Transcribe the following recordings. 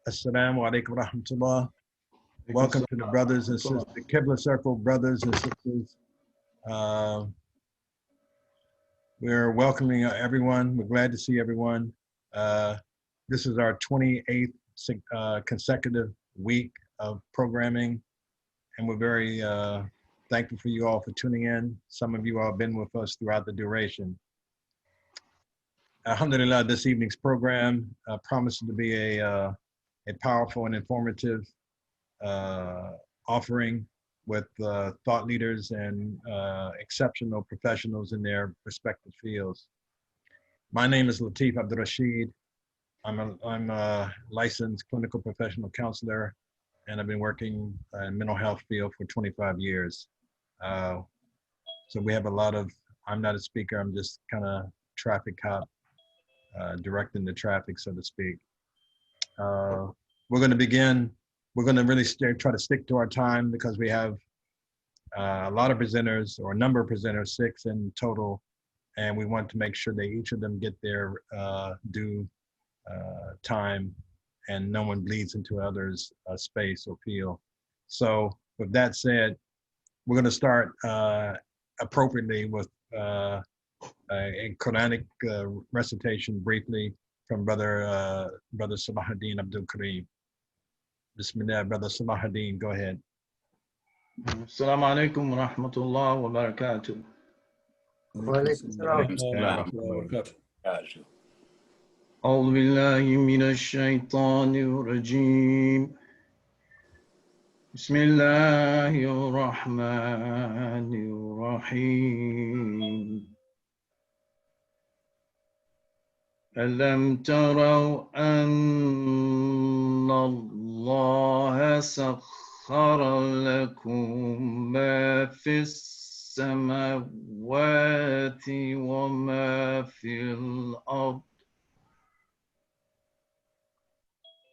Assalamu alaikum rahmatullah. Alaikum Welcome to the salam. brothers and sisters, the Qibla Circle brothers and sisters. We're welcoming everyone. We're glad to see everyone. This is our 28th consecutive week of programming, and we're very thankful for you all for tuning in. Some of you all have been with us throughout the duration. Alhamdulillah, this evening's program promises to be a powerful and informative offering with thought leaders and exceptional professionals in their respective fields. My name is Latif Abdul Rashid. I'm a licensed clinical professional counselor, and I've been working in mental health field for 25 years. So we have a lot of, I'm not a speaker, I'm just kind of traffic cop, directing the traffic, so to speak. We're going to begin. We're going to really try to stick to our time because we have a lot of presenters, or a number of presenters, 6 in total, and we want to make sure that each of them get their due time and no one bleeds into others' space or field. So with that said, we're going to start appropriately with a Quranic recitation briefly from Brother Salahuddin Abdul Kareem. Bismillah, Brother Salahuddin, go ahead. Assalamu alaikum wa rahmatullah wa barakatuh. أعوذ بالله من الشيطان الرجيم. بسم الله الرحمن الرحيم. ألم تروا أن الله سخر لكم ما في السماوات وما في الأرض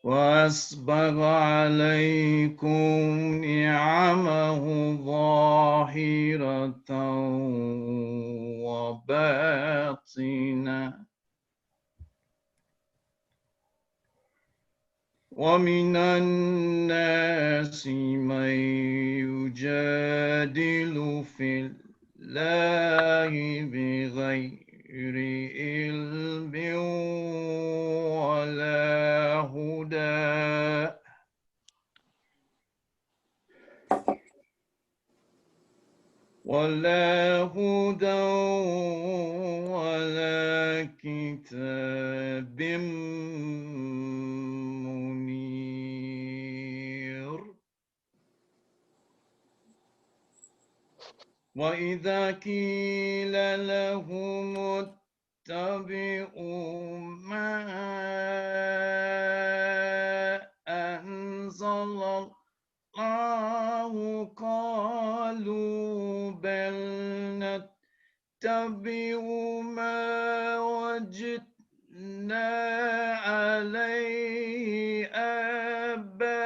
وأسبغ عليكم نعمه ظاهرة وباطنة ومن الناس من يجادل في الله بغير علم ولا هدى ولا كتاب منير. وإذا قيل لهم اتبعوا ما أنزل الله قالوا بل نتبع ما وجدنا عليه آباءنا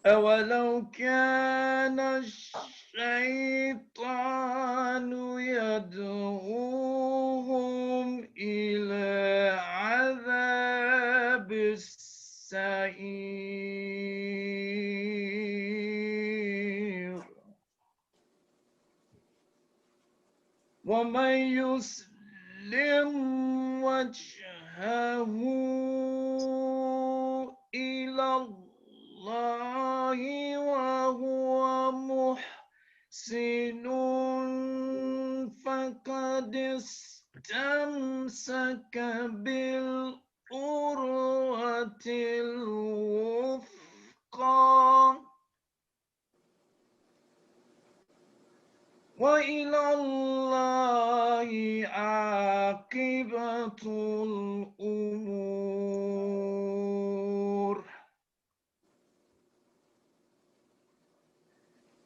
أولو كان الشيطان يدعوهم إلى عذاب السعير ومن يسلم وجهه إلى الله وهو محسن فقد استمسك بالعروة الوثقى وإلى الله عاقبة الأمور.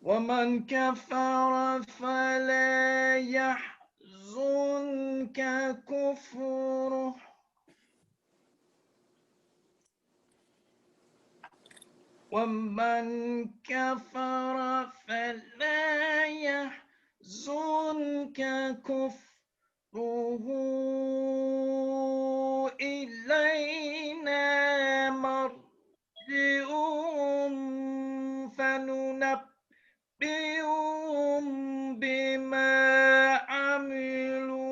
ومن كفر فلا يحزنك كفره ومن كفر فلا يحزنك يحزنك كفره إلينا مرجعهم فننبئهم بما عملوا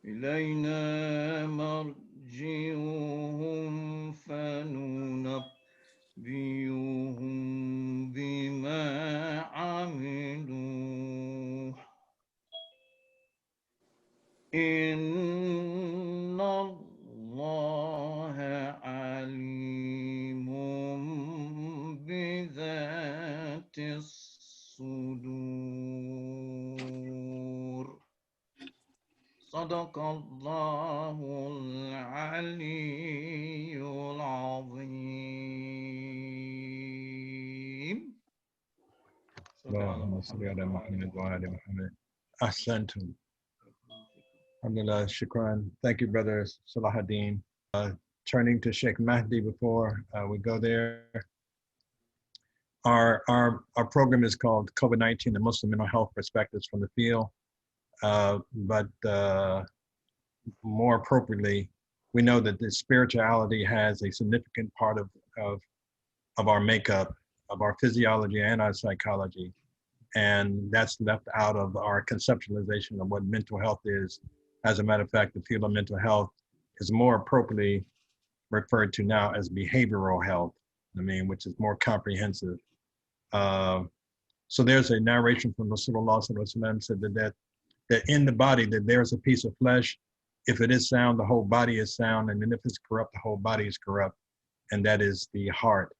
إلينا مرجعهم فننبئهم بما عملوا إن الله عليم بذات الصدور صدق الله العلي العظيم اللهم صل على محمد وعلى محمد. Ahsantum. Alhamdulillah, shukran. Thank you, brother Salahuddin. Turning to Sheikh Mahdi before we go there. Our program is called COVID-19, the Muslim Mental Health Perspectives from the Field. But more appropriately, we know that the spirituality has a significant part of our makeup, of our physiology and our psychology. And that's left out of our conceptualization of what mental health is. As a matter of fact, the field of mental health is more appropriately referred to now as behavioral health, which is more comprehensive. So there's a narration from Rasulullah said that in the body, that there's a piece of flesh. If it is sound, the whole body is sound. And then if it's corrupt, the whole body is corrupt. And that is the heart.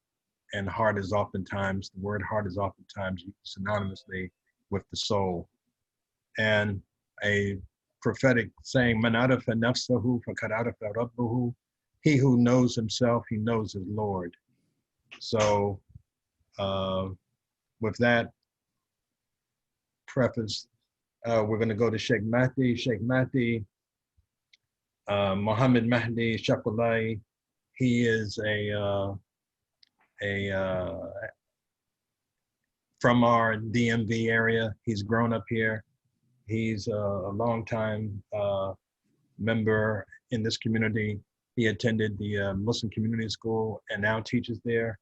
And heart is oftentimes, the word heart is oftentimes used synonymously with the soul. And a prophetic saying, Man arafa nafsahu faqad arafa rabbahu. He who knows himself, he knows his Lord. So with that preface, we're going to go to Sheikh Mahdi. Sheikh Mahdi, Muhammad Mahdi Shaqulai. He is from our DMV area. He's grown up here. He's a longtime member in this community. He attended the Muslim Community School and now teaches there.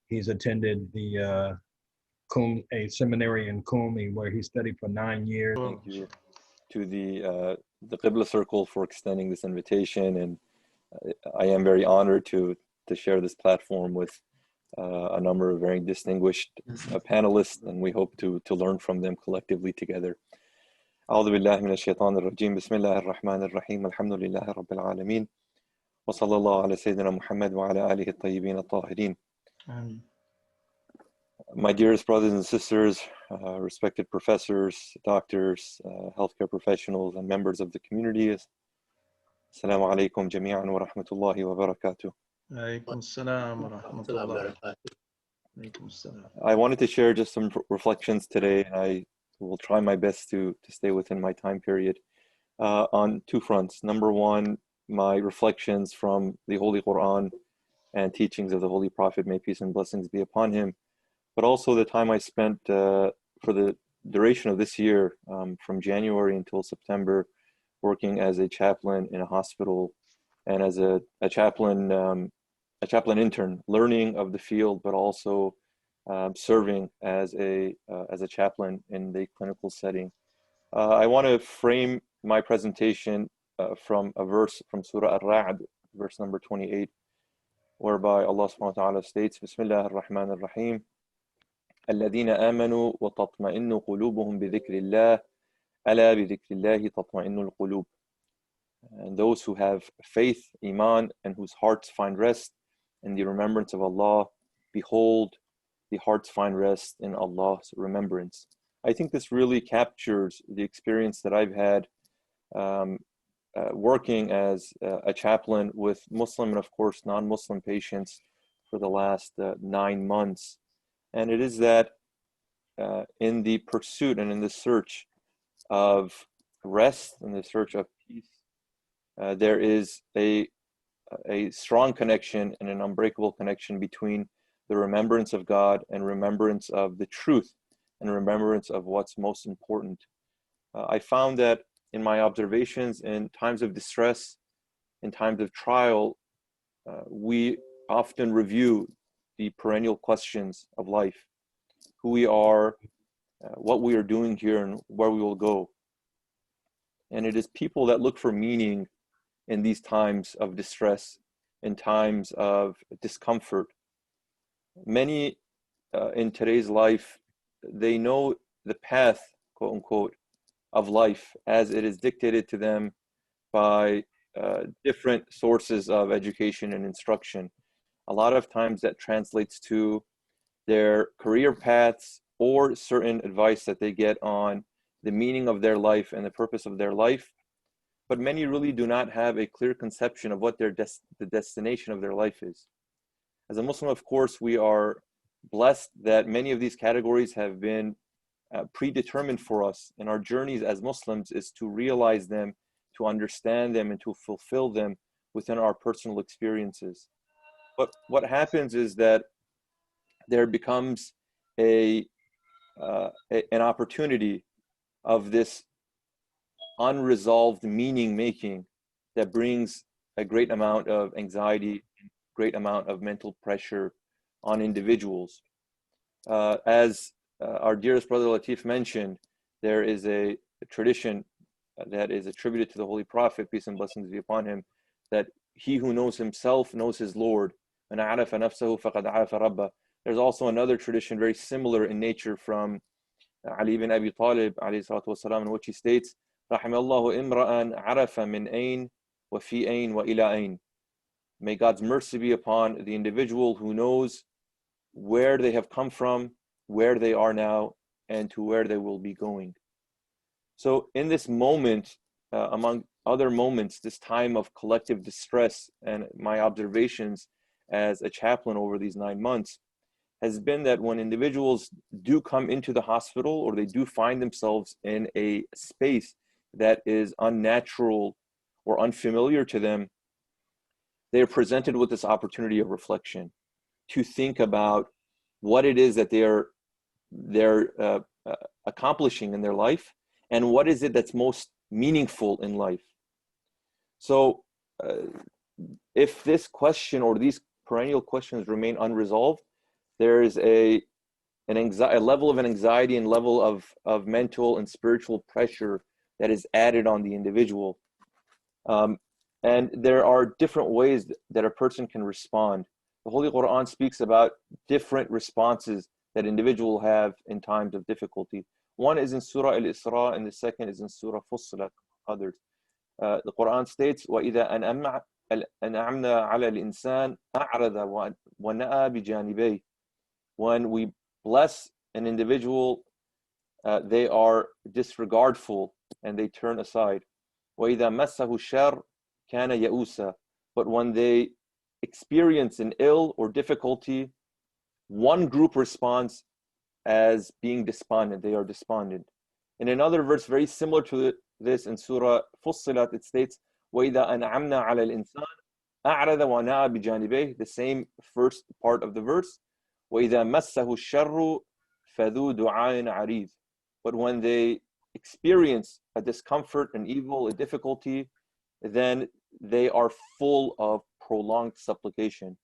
He's attended the a seminary in Qum where he studied for 9 years. Thank you to the Qibla Circle for extending this invitation, and I am very honored to share this platform with a number of very distinguished panelists, and we hope to learn from them collectively together. أعوذ بالله من الشيطان الرجيم بسم الله الرحمن الرحيم الحمد لله رب العالمين وصلى الله على سيدنا محمد وعلى آله الطيبين الطاهرين. My dearest brothers and sisters, respected professors, doctors, healthcare professionals, and members of the community, Assalamu alaikum jami'an wa rahmatullahi wa barakatuh. I wanted to share just some reflections today, and I will try my best to stay within my time period on two fronts. Number one, my reflections from the Holy Quran and teachings of the Holy Prophet, may peace and blessings be upon him, but also the time I spent for the duration of this year, from January until September, working as a chaplain in a hospital and as a chaplain intern, learning of the field, but also serving as a chaplain in the clinical setting. I want to frame my presentation from a verse from Surah Al-Ra'd, verse number 28, whereby Allah subhanahu wa ta'ala states, Bismillah ar-Rahman ar-Rahim, الذين آمنوا وتطمئن قلوبهم بذكر الله ألا بذكر الله تطمئن القلوب. And those who have faith, iman, and whose hearts find rest in the remembrance of Allah, behold, the hearts find rest in Allah's remembrance. I think this really captures the experience that I've had working as a chaplain with Muslim and of course non-Muslim patients for the last 9 months. And it is that in the pursuit and in the search of rest, in the search of peace, there is a a strong connection and an unbreakable connection between the remembrance of God and remembrance of the truth and remembrance of what's most important. I found that in my observations, in times of distress, in times of trial, we often review the perennial questions of life: who we are, what we are doing here, and where we will go. And it is people that look for meaning in these times of distress, in times of discomfort. Many in today's life, they know the path, quote unquote, of life as it is dictated to them by different sources of education and instruction. A lot of times that translates to their career paths or certain advice that they get on the meaning of their life and the purpose of their life. But many really do not have a clear conception of what the destination of their life is. As a Muslim, of course, we are blessed that many of these categories have been predetermined for us, and our journeys as Muslims is to realize them, to understand them, and to fulfill them within our personal experiences. But what happens is that there becomes an opportunity of this unresolved meaning making that brings a great amount of anxiety, great amount of mental pressure on individuals. As our dearest brother Latif mentioned, there is a tradition that is attributed to the Holy Prophet, peace and blessings be upon him, that he who knows himself knows his Lord. There's also another tradition very similar in nature from Ali ibn Abi Talib in which he states, رحم الله امرأ عرف من أين وفي أين وإلى أين. May God's mercy be upon the individual who knows where they have come from, where they are now, and to where they will be going. So in this moment, among other moments, this time of collective distress, and my observations as a chaplain over these 9 months has been that when individuals do come into the hospital or they do find themselves in a space that is unnatural or unfamiliar to them, they are presented with this opportunity of reflection to think about what it is that they're accomplishing in their life and what is it that's most meaningful in life. So if this question or these perennial questions remain unresolved, there is a level of anxiety and level of mental and spiritual pressure that is added on the individual. And there are different ways that a person can respond. The Holy Quran speaks about different responses that individuals have in times of difficulty. One is in Surah Al-Isra and the second is in Surah Fussilat, others. The Quran states, وَإِذَا أَنْعَمْنَا عَلَى الْإِنسَانِ أَعْرَضَ وَنَأَى بِجَانِبَيْهِ. When we bless an individual, they are disregardful and they turn aside. وَإِذَا مَسَّهُ الشَّرُّ كَانَ يَئُوسًا. But when they experience an ill or difficulty, one group responds as being despondent. They are despondent. In another verse very similar to this in Surah Fussilat, it states, وَإِذَا أَنْعَمْنَا عَلَى الْإِنسَانِ أَعْرَضَ وَنَأَى بِجَانِبَيْهِ. The same first part of the verse. وَإِذَا مَسَّهُ الشَّرُّ فَذُو دُعَاءٍ عَرِيضٍ. But when they experience a discomfort, an evil, a difficulty, then they are full of prolonged supplication.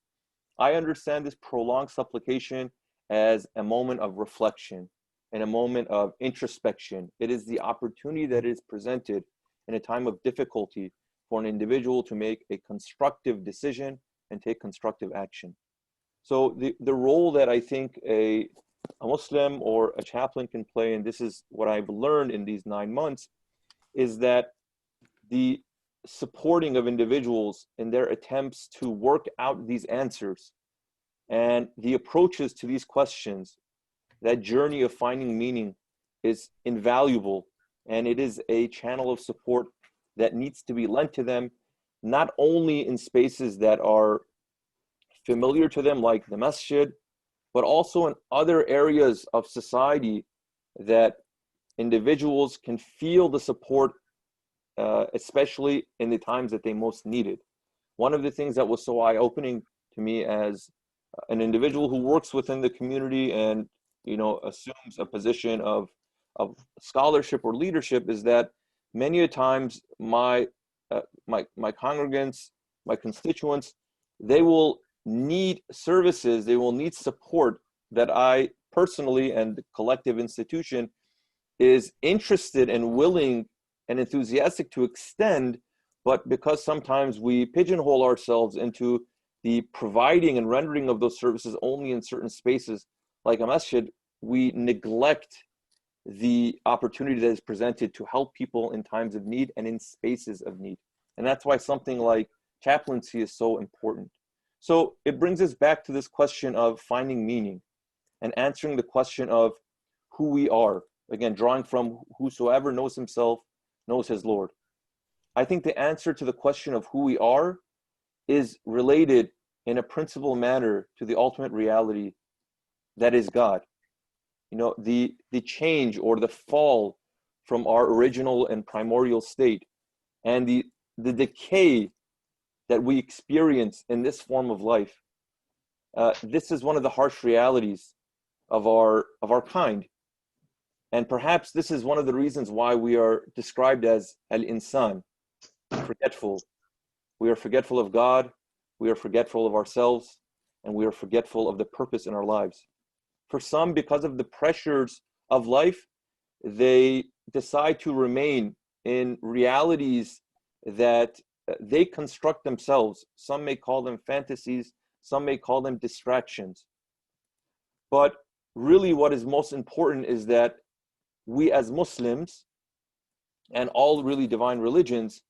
I understand this prolonged supplication as a moment of reflection and a moment of introspection. It is the opportunity that is presented in a time of difficulty for an individual to make a constructive decision and take constructive action. So the role that I think a Muslim or a chaplain can play, and this is what I've learned in these 9 months, is that the supporting of individuals in their attempts to work out these answers and the approaches to these questions, that journey of finding meaning is invaluable, and it is a channel of support that needs to be lent to them, not only in spaces that are familiar to them like the masjid, but also in other areas of society that individuals can feel the support, especially in the times that they most need it. one of the things that was so eye-opening to me as an individual who works within the community and, you know, assumes a position of scholarship or leadership is that many a times my congregants, my constituents, they will need services, they will need support that I personally and the collective institution is interested and willing and enthusiastic to extend, but because sometimes we pigeonhole ourselves into the providing and rendering of those services only in certain spaces like a masjid, we neglect the opportunity that is presented to help people in times of need and in spaces of need. And that's why something like chaplaincy is so important. So it brings us back to this question of finding meaning and answering the question of who we are. Again, drawing from whosoever knows himself knows his Lord. I think the answer to the question of who we are is related in a principal manner to the ultimate reality that is God. You know, the change or the fall from our original and primordial state and the decay that we experience in this form of life. This is one of the harsh realities of our kind. And perhaps this is one of the reasons why we are described as al-insan, forgetful. We are forgetful of God, we are forgetful of ourselves, and we are forgetful of the purpose in our lives. For some, because of the pressures of life, they decide to remain in realities that they construct themselves. Some may call them fantasies, some may call them distractions. But really what is most important is that we as Muslims and all really divine religions,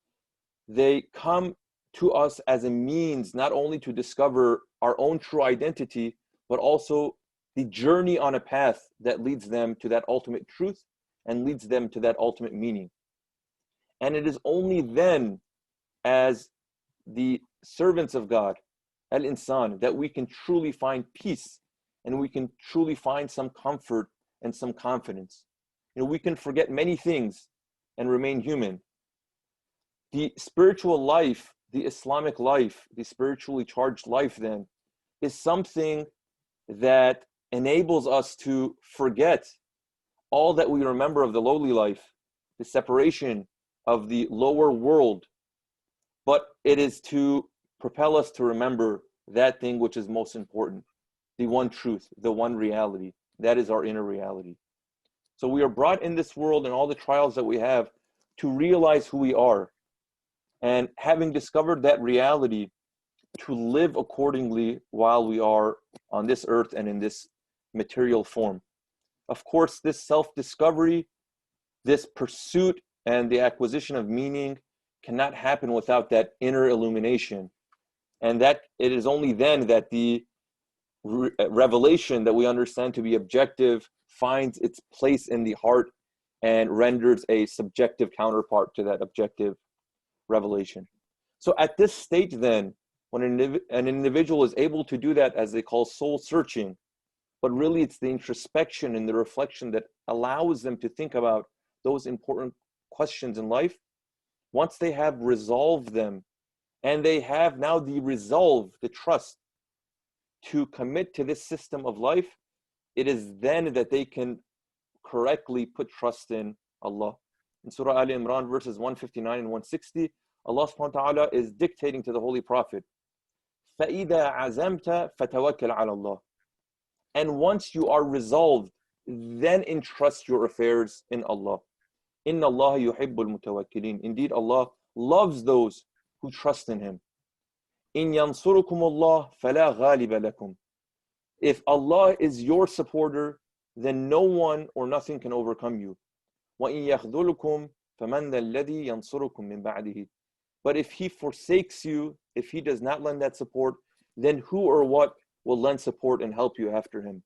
they come to us as a means not only to discover our own true identity, but also the journey on a path that leads them to that ultimate truth and leads them to that ultimate meaning. And it is only then, as the servants of God, al-insan, that we can truly find peace and we can truly find some comfort and some confidence. You know, we can forget many things and remain human. The spiritual life, the Islamic life, the spiritually charged life then, is something that enables us to forget all that we remember of the lowly life, the separation of the lower world, but it is to propel us to remember that thing which is most important, the one truth, the one reality. That is our inner reality. So we are brought in this world and all the trials that we have to realize who we are. And having discovered that reality, to live accordingly while we are on this earth and in this material form. Of course, this self-discovery, this pursuit and the acquisition of meaning cannot happen without that inner illumination. And that it is only then that the revelation that we understand to be objective finds its place in the heart and renders a subjective counterpart to that objective revelation. So at this stage then, when an individual is able to do that, as they call soul searching, but really it's the introspection and the reflection that allows them to think about those important questions in life. Once they have resolved them, and they have now the resolve, the trust to commit to this system of life, it is then that they can correctly put trust in Allah. In Surah Al Imran, verses 159 and 160, Allah subhanahu wa ta'ala is dictating to the Holy Prophet, فَإِذَا عَزَمْتَ فَتَوَكَّلْ عَلَى اللَّهِ. And once you are resolved, then entrust your affairs in Allah. إِنَّ اللَّهَ يُحِبُّ الْمُتَوَكِّلِينَ. Indeed, Allah loves those who trust in Him. إِن يَنصُرُكُمُ اللَّهُ فَلَا غَالِبَ لَكُمْ. If Allah is your supporter, then no one or nothing can overcome you. وَإِن يَخْذُلُكُمْ فَمَنْ ذَا الَّذِي يَنصُرُكُمْ مِنْ بَعْدِهِ. But if He forsakes you, if He does not lend that support, then who or what will lend support and help you after Him?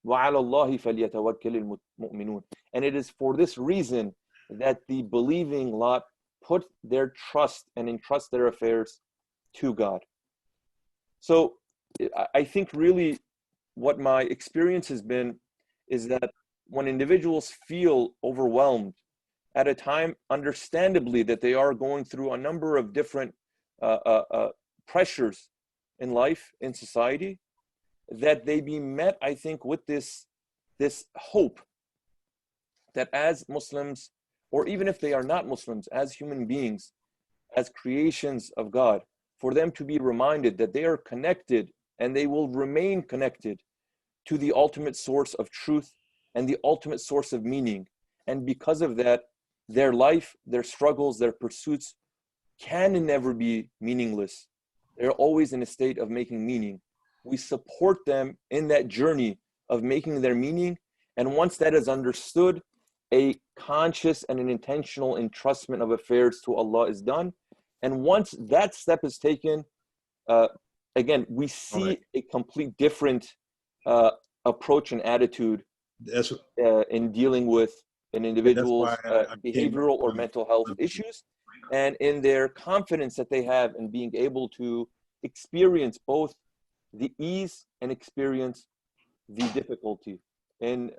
وَعَلَى اللَّهِ فَلْيَتَوَكَّلِ الْمُؤْمِنُونَ. And it is for this reason that the believing lot put their trust and entrust their affairs to God. So I think really what my experience has been is that when individuals feel overwhelmed at a time, understandably, that they are going through a number of different pressures in life, in society, that they be met, I think, with this hope that as Muslims, or even if they are not Muslims, as human beings, as creations of God, for them to be reminded that they are connected and they will remain connected to the ultimate source of truth and the ultimate source of meaning. And because of that, their life, their struggles, their pursuits can never be meaningless. They're always in a state of making meaning. We support them in that journey of making their meaning. And once that is understood, a conscious and an intentional entrustment of affairs to Allah is done. And once that step is taken, again, we see a complete different approach and attitude in dealing with an individual's behavioral or mental health issues, and in their confidence that they have in being able to experience both the ease and experience the difficulty. In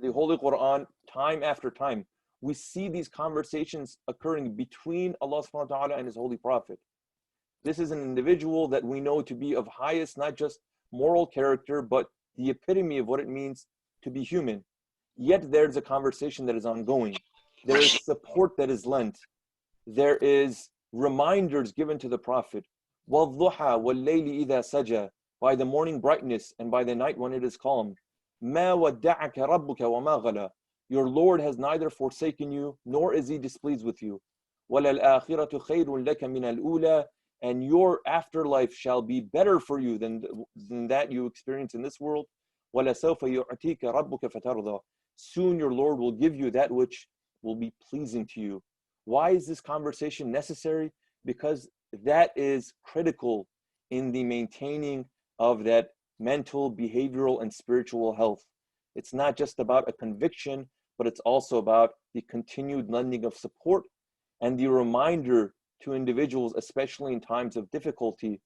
the Holy Quran, time after time, we see these conversations occurring between Allah subhanahu wa ta'ala and His Holy Prophet. This is an individual that we know to be of highest, not just moral character, but the epitome of what it means to be human. Yet there's a conversation that is ongoing. There is support that is lent. There is reminders given to the Prophet. وَالضُّحَى وَاللَّيْلِ إِذَا سَجَى, by the morning brightness and by the night when it is calm. مَا وَدَّعَكَ رَبُّكَ وَمَا غَلَى, your Lord has neither forsaken you nor is He displeased with you. وَلَلْآخِرَةُ خَيْرٌ لَكَ مِنَ الْأُولَى, and your afterlife shall be better for you than that you experience in this world. وَلَسَوْفَ يُعْتِيكَ رَبُّكَ فَتَرْضَى, soon your Lord will give you that which will be pleasing to you. Why is this conversation necessary? Because that is critical in the maintaining of that mental, behavioral, and spiritual health. It's not just about a conviction, but it's also about the continued lending of support and the reminder to individuals, especially in times of difficulty,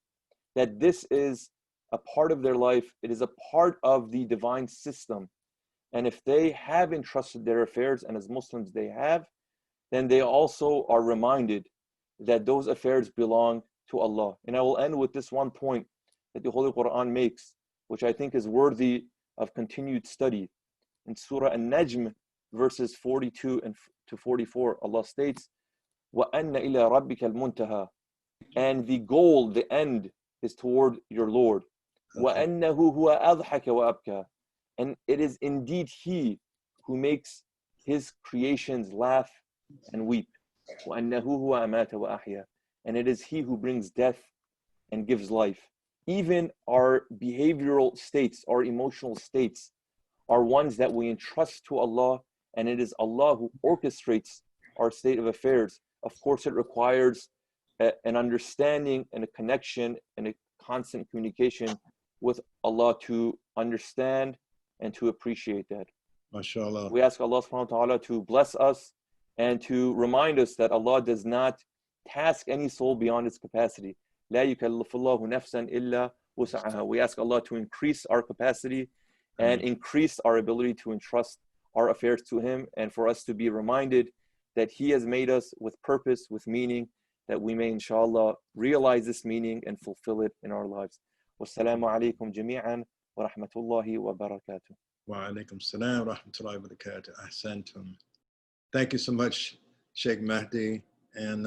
that this is a part of their life. It is a part of the divine system. And if they have entrusted their affairs, and as Muslims they have, then they also are reminded that those affairs belong to Allah. And I will end with this one point that the Holy Quran makes, which I think is worthy of continued study. In Surah An-Najm, verses 42 to 44, Allah states, وَأَنَّ إِلَىٰ رَبِّكَ الْمُنْتَهَى, and the goal, the end, is toward your Lord. وَأَنَّهُ هُوَ أَضْحَكَ وَأَبْكَى, and it is indeed He who makes His creations laugh and weep. وَأَنَّهُ هُوَ أَمَاتَ وَأَحْيَا, and it is He who brings death and gives life. Even our behavioral states, our emotional states, are ones that we entrust to Allah, and it is Allah who orchestrates our state of affairs. Of course, it requires an understanding and a connection and a constant communication with Allah to understand and to appreciate that. MashaAllah. We ask Allah subhanahu wa ta'ala to bless us and to remind us that Allah does not task any soul beyond its capacity. لا يكلف الله نفسا إلا وسعها. We ask Allah to increase our capacity and increase our ability to entrust our affairs to Him, and for us to be reminded that He has made us with purpose, with meaning, that we may inshallah realize this meaning and fulfill it in our lives. Wassalamu alaikum jami'an wa rahmatullahi wa barakatuh. Wa alaikum salam wa rahmatullahi wa barakatuh. Ahsantum. Thank you so much, Sheikh Mahdi. And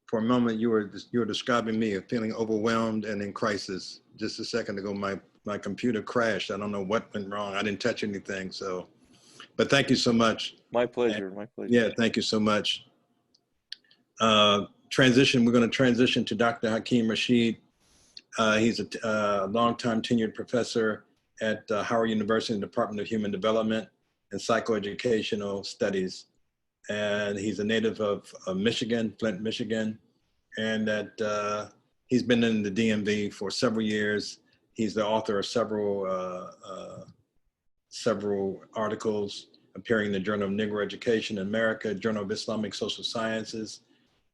for a moment, you were describing me of feeling overwhelmed and in crisis. Just a second ago, my computer crashed. I don't know what went wrong. I didn't touch anything. So, but thank you so much. My pleasure. My pleasure. Yeah, thank you so much. We're going to transition to Dr. Hakeem Rashid. He's a longtime tenured professor at Howard University in the Department of Human Development and Psychoeducational Studies. And he's a native of Michigan, Flint, Michigan. And that he's been in the DMV for several years. He's the author of several articles appearing in the Journal of Negro Education in America, Journal of Islamic Social Sciences,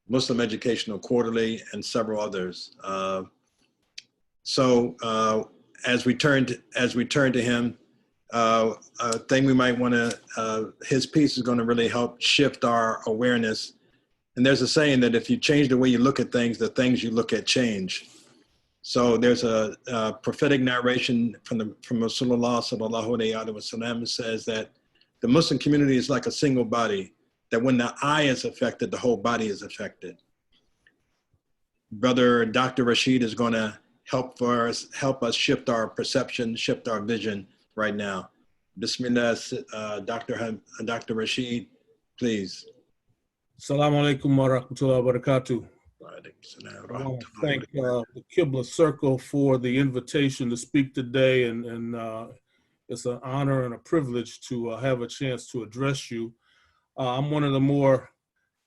Muslim Educational Quarterly, and several others. So as we turn to him, a thing we might want to, his piece is going to really help shift our awareness And there's a saying that if you change the way you look at things, the things you look at change. So there's a prophetic narration from Rasulullah sallallahu alayhi wa sallam says that the Muslim community is like a single body, that when the eye is affected, the whole body is affected. Brother Dr. Rashid is going to help us shift our perception, shift our vision right now. Bismillah, Dr. Rashid, please. Assalamu alaikum wa rahmatullahi wa barakatuh. I want to thank the Qibla Circle for the invitation to speak today, and it's an honor and a privilege to have a chance to address you. I'm one of the more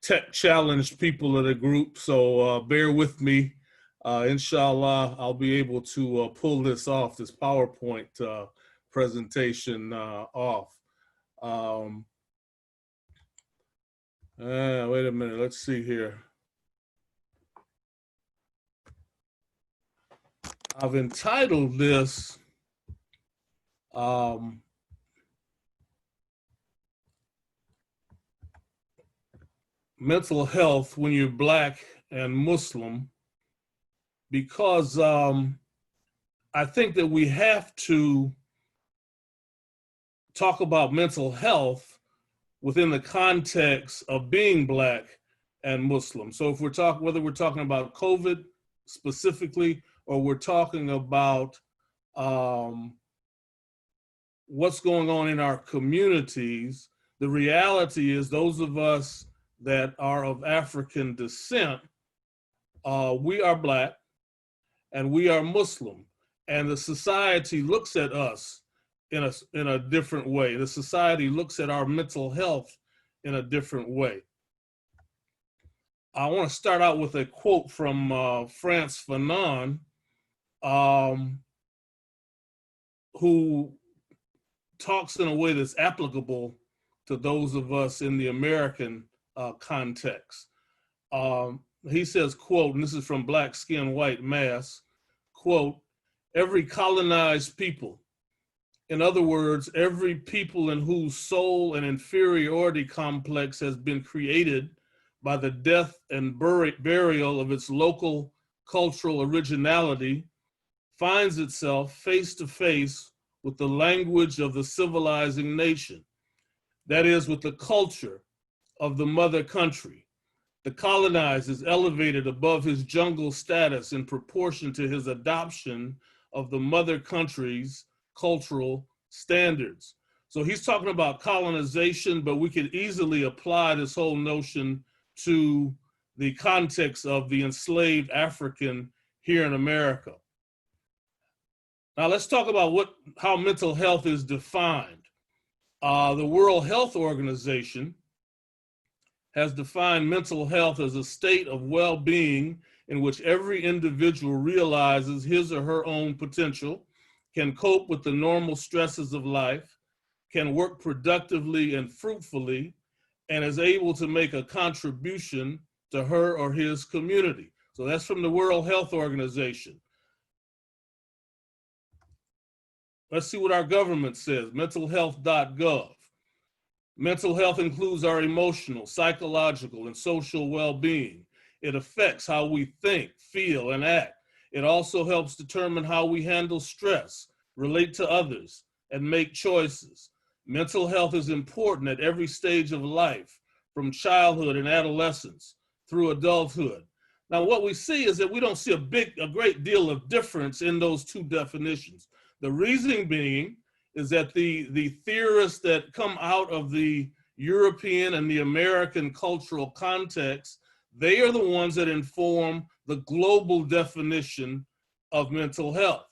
tech-challenged people of the group, so bear with me. Inshallah, I'll be able to pull this off, this PowerPoint presentation off. Wait a minute, let's see here. I've entitled this Mental Health When You're Black and Muslim, because I think that we have to talk about mental health within the context of being Black and Muslim. So if we're talking, whether we're talking about COVID specifically, or we're talking about what's going on in our communities, the reality is those of us that are of African descent, we are Black and we are Muslim, and the society looks at us in a different way. The society looks at our mental health in a different way. I want to start out with a quote from Frantz Fanon, who talks in a way that's applicable to those of us in the American context. He says, quote, and this is from Black Skin, White Mass, quote, "Every colonized people, in other words, every people in whose soul an inferiority complex has been created by the death and burial of its local cultural originality, finds itself face to face with the language of the civilizing nation, that is, with the culture of the mother country. The colonized is elevated above his jungle status in proportion to his adoption of the mother country's cultural standards." So he's talking about colonization, but we could easily apply this whole notion to the context of the enslaved African here in America. Now let's talk about how mental health is defined. The World Health Organization has defined mental health as a state of well-being in which every individual realizes his or her own potential, can cope with the normal stresses of life, can work productively and fruitfully, and is able to make a contribution to her or his community. So that's from the World Health Organization. Let's see what our government says, mentalhealth.gov. Mental health includes our emotional, psychological, and social well-being. It affects how we think, feel, and act. It also helps determine how we handle stress, relate to others, and make choices. Mental health is important at every stage of life, from childhood and adolescence through adulthood. Now, what we see is that we don't see a great deal of difference in those two definitions. The reasoning being is that the theorists that come out of the European and the American cultural context, they are the ones that inform the global definition of mental health.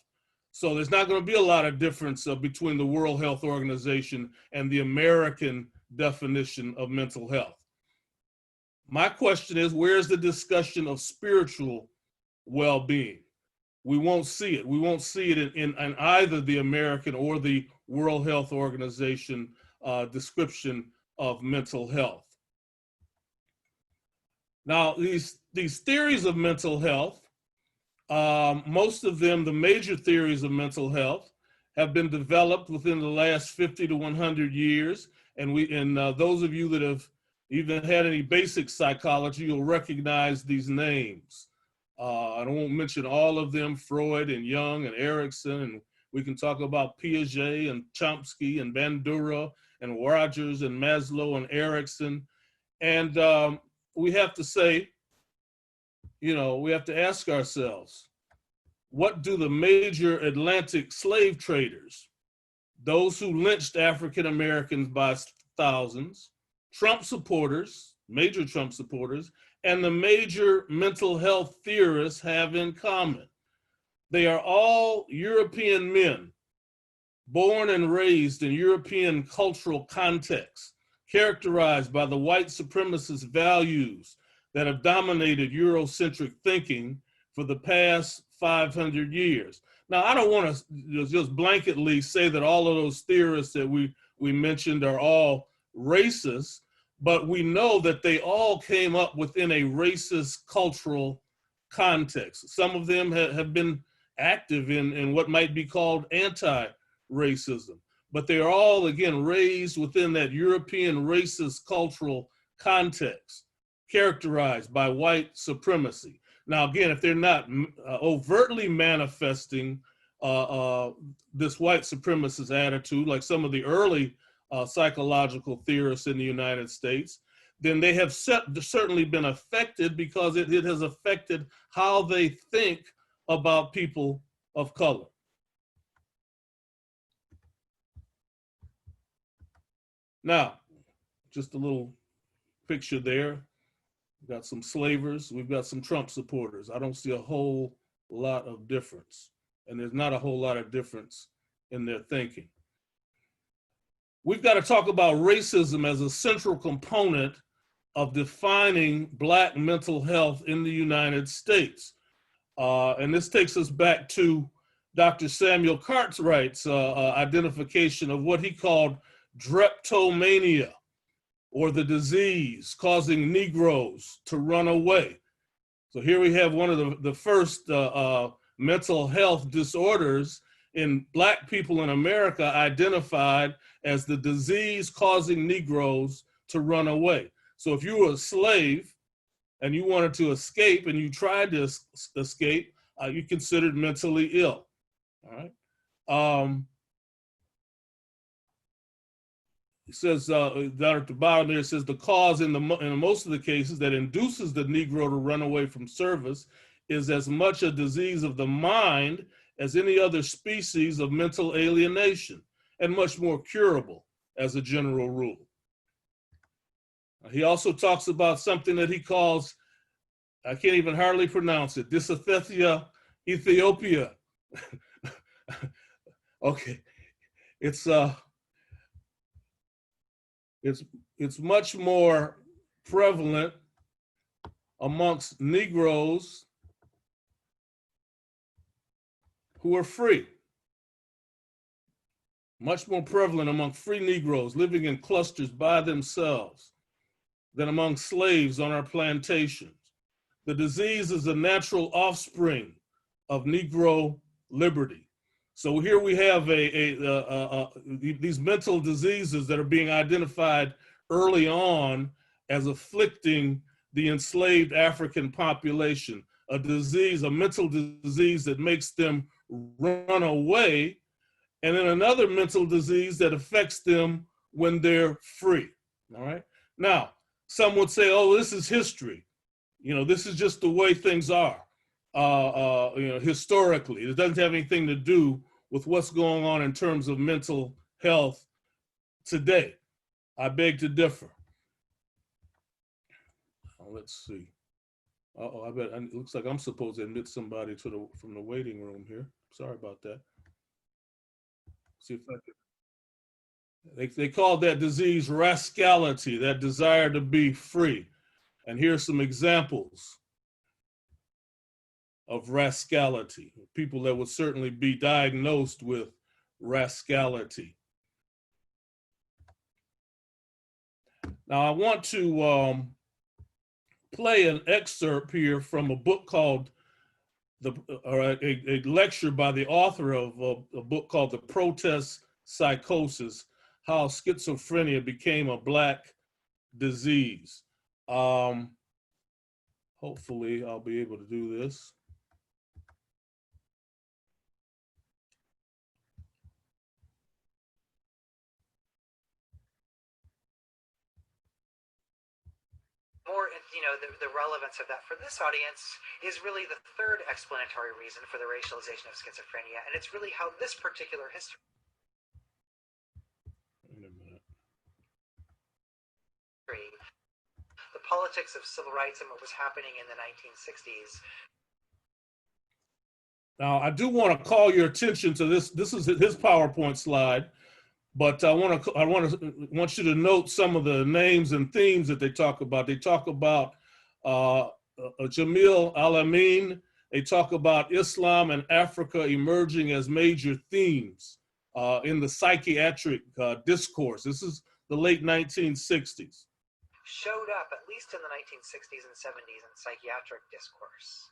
So there's not going to be a lot of difference between the World Health Organization and the American definition of mental health. My question is, where's the discussion of spiritual well-being? We won't see it. We won't see it in either the American or the World Health Organization description of mental health. Now, these theories of mental health, most of them, the major theories of mental health, have been developed within the last 50 to 100 years. And those of you that have even had any basic psychology, you'll recognize these names. I won't mention all of them, Freud and Jung and Erikson, and we can talk about Piaget and Chomsky and Bandura and Rogers and Maslow and Erikson. And we have to say, we have to ask ourselves, what do the major Atlantic slave traders, those who lynched African Americans by thousands, Trump supporters, major Trump supporters, and the major mental health theorists have in common? They are all European men, born and raised in European cultural contexts, characterized by the white supremacist values that have dominated Eurocentric thinking for the past 500 years. Now, I don't want to just blanketly say that all of those theorists that we mentioned are all racist, but we know that they all came up within a racist cultural context. Some of them have been active in what might be called anti-racism, but they are all, again, raised within that European racist cultural context, characterized by white supremacy. Now, again, if they're not overtly manifesting this white supremacist attitude, like some of the early psychological theorists in the United States, then they have certainly been affected, because it has affected how they think about people of color. Now, just a little picture there. We've got some slavers, we've got some Trump supporters. I don't see a whole lot of difference, and there's not a whole lot of difference in their thinking. We've got to talk about racism as a central component of defining Black mental health in the United States. And this takes us back to Dr. Samuel Cartwright's identification of what he called drapetomania, or the disease causing Negroes to run away. So here we have one of the first mental health disorders in Black people in America identified as the disease causing Negroes to run away. So if you were a slave and you wanted to escape and you tried to escape, you're considered mentally ill, all right? It says, down at the bottom there, it says the cause in most of the cases that induces the Negro to run away from service is as much a disease of the mind as any other species of mental alienation, and much more curable as a general rule. He also talks about something that he calls, I can't even hardly pronounce it, Dysauthisia Ethiopia. Okay, it's much more prevalent amongst Negroes who are free. Much more prevalent among free Negroes living in clusters by themselves than among slaves on our plantations. The disease is a natural offspring of Negro liberty. So here we have these mental diseases that are being identified early on as afflicting the enslaved African population, a disease, a mental disease that makes them run away, and then another mental disease that affects them when they're free, all right? Now, some would say, oh, this is history. This is just the way things are, historically. It doesn't have anything to do with what's going on in terms of mental health today. I beg to differ. Let's see. I bet it looks like I'm supposed to admit somebody from the waiting room here. Sorry about that. See if I can. They call that disease rascality, that desire to be free. And here's some examples of rascality, people that would certainly be diagnosed with rascality. Now, I want to play an excerpt here from a book called, a lecture by the author of a book called The Protest Psychosis, How Schizophrenia Became a Black disease. Hopefully I'll be able to do this. More, the relevance of that for this audience is really the third explanatory reason for the racialization of schizophrenia, and it's really how this particular history, Wait a minute. the politics of civil rights and what was happening in the 1960s. Now, I do want to call your attention to this. This is his PowerPoint slide, but I want you to note some of the names and themes that they talk about. They talk about Jamil Al-Amin. They talk about Islam and Africa emerging as major themes in the psychiatric discourse. This is the late 1960s. Showed up at least in the 1960s and 70s in psychiatric discourse.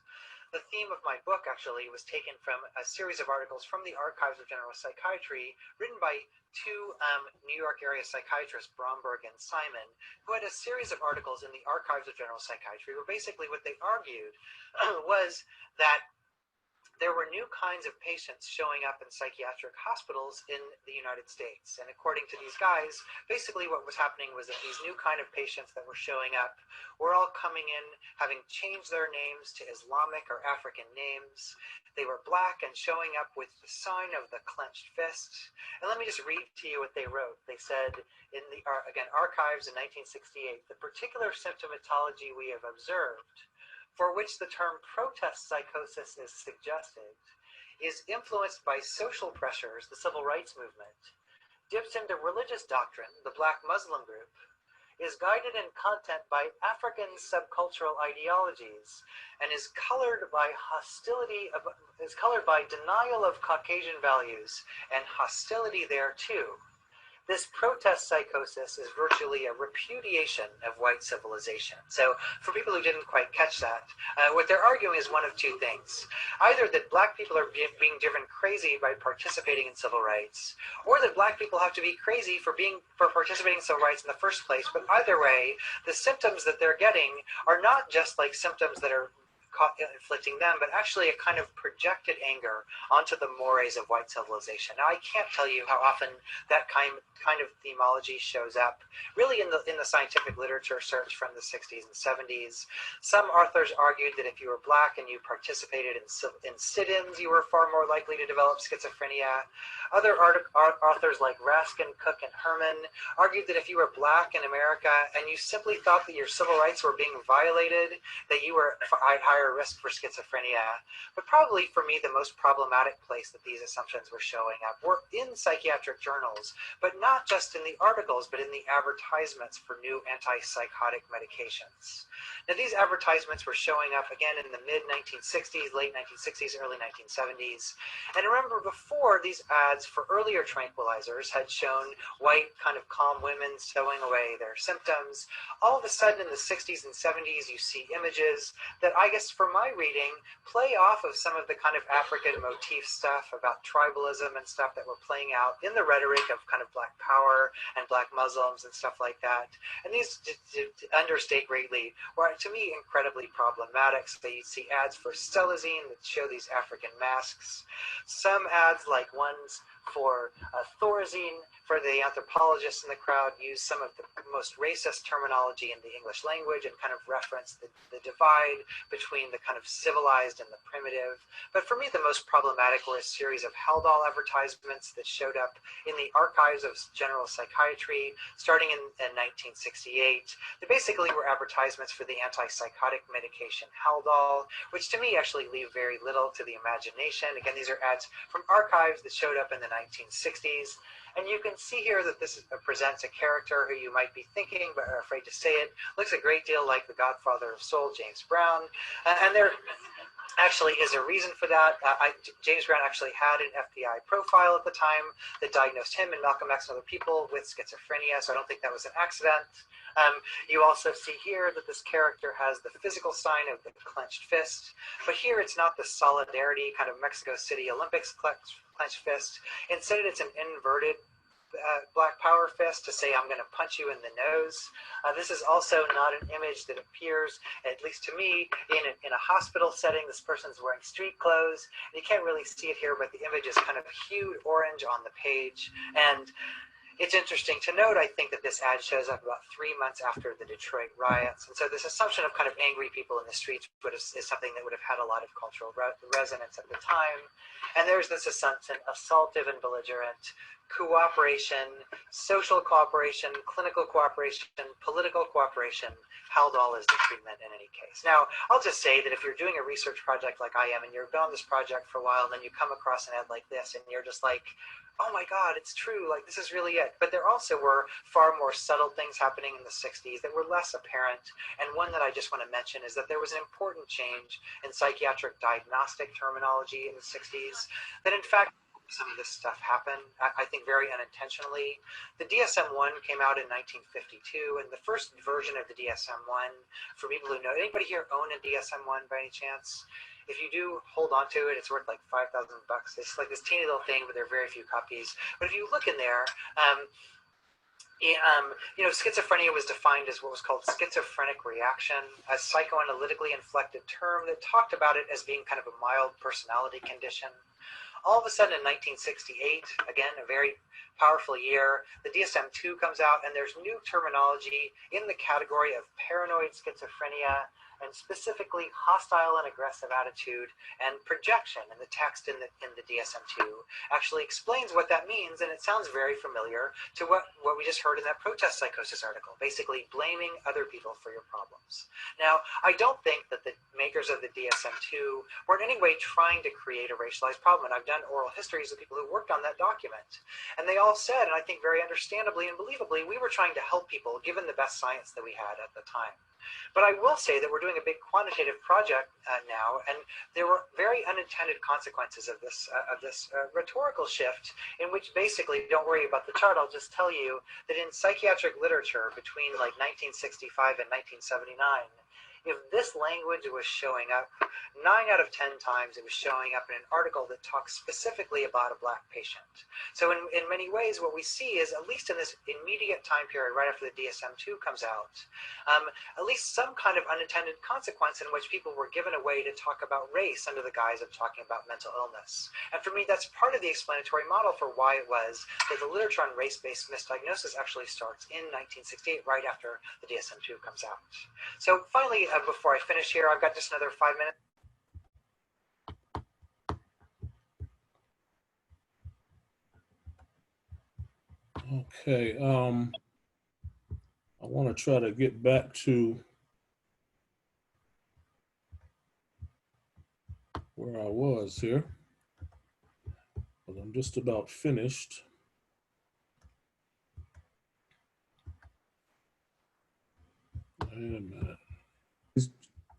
The theme of my book actually was taken from a series of articles from the Archives of General Psychiatry written by two New York area psychiatrists, Bromberg and Simon, who had a series of articles in the Archives of General Psychiatry where basically what they argued was that there were new kinds of patients showing up in psychiatric hospitals in the United States. And according to these guys, basically what was happening was that these new kind of patients that were showing up were all coming in having changed their names to Islamic or African names. They were Black and showing up with the sign of the clenched fist. And let me just read to you what they wrote. They said in the, again, Archives in 1968, the particular symptomatology we have observed, for which the term protest psychosis is suggested, is influenced by social pressures, the civil rights movement, dips into religious doctrine, the Black Muslim group, is guided in content by African subcultural ideologies, and is colored by denial of Caucasian values and hostility thereto. This protest psychosis is virtually a repudiation of white civilization. So for people who didn't quite catch that, what they're arguing is one of two things. Either that Black people are being driven crazy by participating in civil rights, or that Black people have to be crazy for participating in civil rights in the first place. But either way, the symptoms that they're getting are not just like symptoms that are inflicting them, but actually a kind of projected anger onto the mores of white civilization. Now, I can't tell you how often that kind of themology shows up really in the scientific literature search from the 60s and 70s. Some authors argued that if you were Black and you participated in sit-ins, you were far more likely to develop schizophrenia. Other authors like Raskin, Cook, and Herman argued that if you were Black in America and you simply thought that your civil rights were being violated, that you were at higher risk for schizophrenia. But probably for me, the most problematic place that these assumptions were showing up were in psychiatric journals, but not just in the articles, but in the advertisements for new antipsychotic medications. Now, these advertisements were showing up again in the mid-1960s, late 1960s, early 1970s. And remember, before, these ads for earlier tranquilizers had shown white, kind of calm women sewing away their symptoms. All of a sudden, in the 60s and 70s, you see images that I guess for my reading play off of some of the kind of African motif stuff about tribalism and stuff that were playing out in the rhetoric of kind of Black power and Black Muslims and stuff like that. And these, to understate greatly, were to me incredibly problematic. So you see ads for Stelazine that show these African masks. Some ads, like ones for Thorazine, for the anthropologists in the crowd, use some of the most racist terminology in the English language and kind of reference the divide between the kind of civilized and the primitive. But for me, the most problematic were a series of Haldol advertisements that showed up in the Archives of General Psychiatry starting in 1968. They basically were advertisements for the antipsychotic medication Haldol, which to me actually leave very little to the imagination. Again, these are ads from archives that showed up in the 1960s. And you can see here that this presents a character who you might be thinking but are afraid to say it. Looks a great deal like the Godfather of Soul, James Brown. And there actually is a reason for that. James Brown actually had an FBI profile at the time that diagnosed him and Malcolm X and other people with schizophrenia, so I don't think that was an accident. You also see here that this character has the physical sign of the clenched fist, but here it's not the solidarity kind of Mexico City Olympics clenched fist. Instead, it's an inverted Black Power fist to say, I'm going to punch you in the nose. This is also not an image that appears, at least to me, in a hospital setting. This person's wearing street clothes. You can't really see it here, but the image is kind of hued orange on the page. And it's interesting to note, I think, that this ad shows up about 3 months after the Detroit riots. And so this assumption of kind of angry people in the streets is something that would have had a lot of cultural resonance at the time. And there's this assumption, assaultive and belligerent, cooperation, social cooperation, clinical cooperation, political cooperation, held all as the treatment in any case. Now, I'll just say that if you're doing a research project like I am, and you've been on this project for a while, and then you come across an ad like this, and you're just like, oh my God, it's true, like this is really it. But there also were far more subtle things happening in the 60s that were less apparent. And one that I just want to mention is that there was an important change in psychiatric diagnostic terminology in the 60s that in fact some of this stuff happened, I think very unintentionally. The DSM-1 came out in 1952, and the first version of the DSM-1, for people who know, anybody here own a DSM-1 by any chance? If you do, hold on to it. It's worth like $5,000. It's like this teeny little thing, but there are very few copies. But if you look in there, schizophrenia was defined as what was called schizophrenic reaction, a psychoanalytically inflected term that talked about it as being kind of a mild personality condition. All of a sudden in 1968, again, a very powerful year, the DSM-2 comes out, and there's new terminology in the category of paranoid schizophrenia, and specifically hostile and aggressive attitude and projection. And the text in the DSM-2 actually explains what that means, and it sounds very familiar to what we just heard in that protest psychosis article, basically blaming other people for your problems. Now, I don't think that the makers of the DSM-2 were in any way trying to create a racialized problem, and I've done oral histories of people who worked on that document, and they all said, and I think very understandably and believably, we were trying to help people given the best science that we had at the time. But I will say that we're doing a big quantitative project now, and there were very unintended consequences of this rhetorical shift, in which basically, don't worry about the chart, I'll just tell you that in psychiatric literature between like 1965 and 1979, if this language was showing up, 9 out of 10 times it was showing up in an article that talks specifically about a Black patient. So in many ways, what we see is, at least in this immediate time period right after the DSM-2 comes out, at least some kind of unintended consequence in which people were given a way to talk about race under the guise of talking about mental illness. And for me, that's part of the explanatory model for why it was that the literature on race-based misdiagnosis actually starts in 1968, right after the DSM-2 comes out. So finally, before I finish here, I've got just another 5 minutes. Okay, I want to try to get back to where I was here, but I'm just about finished. Wait a minute.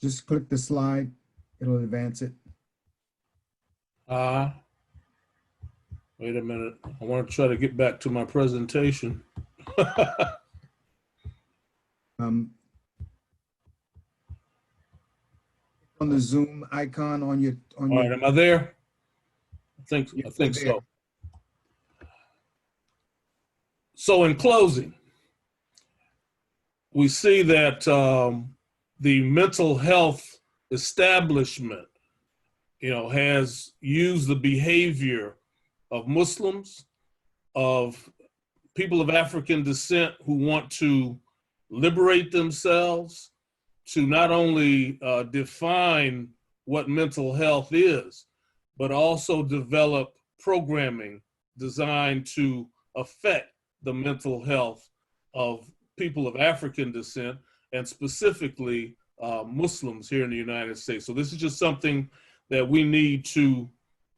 Just click the slide, it'll advance it. Wait a minute. I want to try to get back to my presentation. On the Zoom icon on your All right, am I there? I think there. so. So in closing, we see that the mental health establishment, has used the behavior of Muslims, of people of African descent who want to liberate themselves, to not only define what mental health is, but also develop programming designed to affect the mental health of people of African descent, and specifically Muslims here in the United States. So this is just something that we need to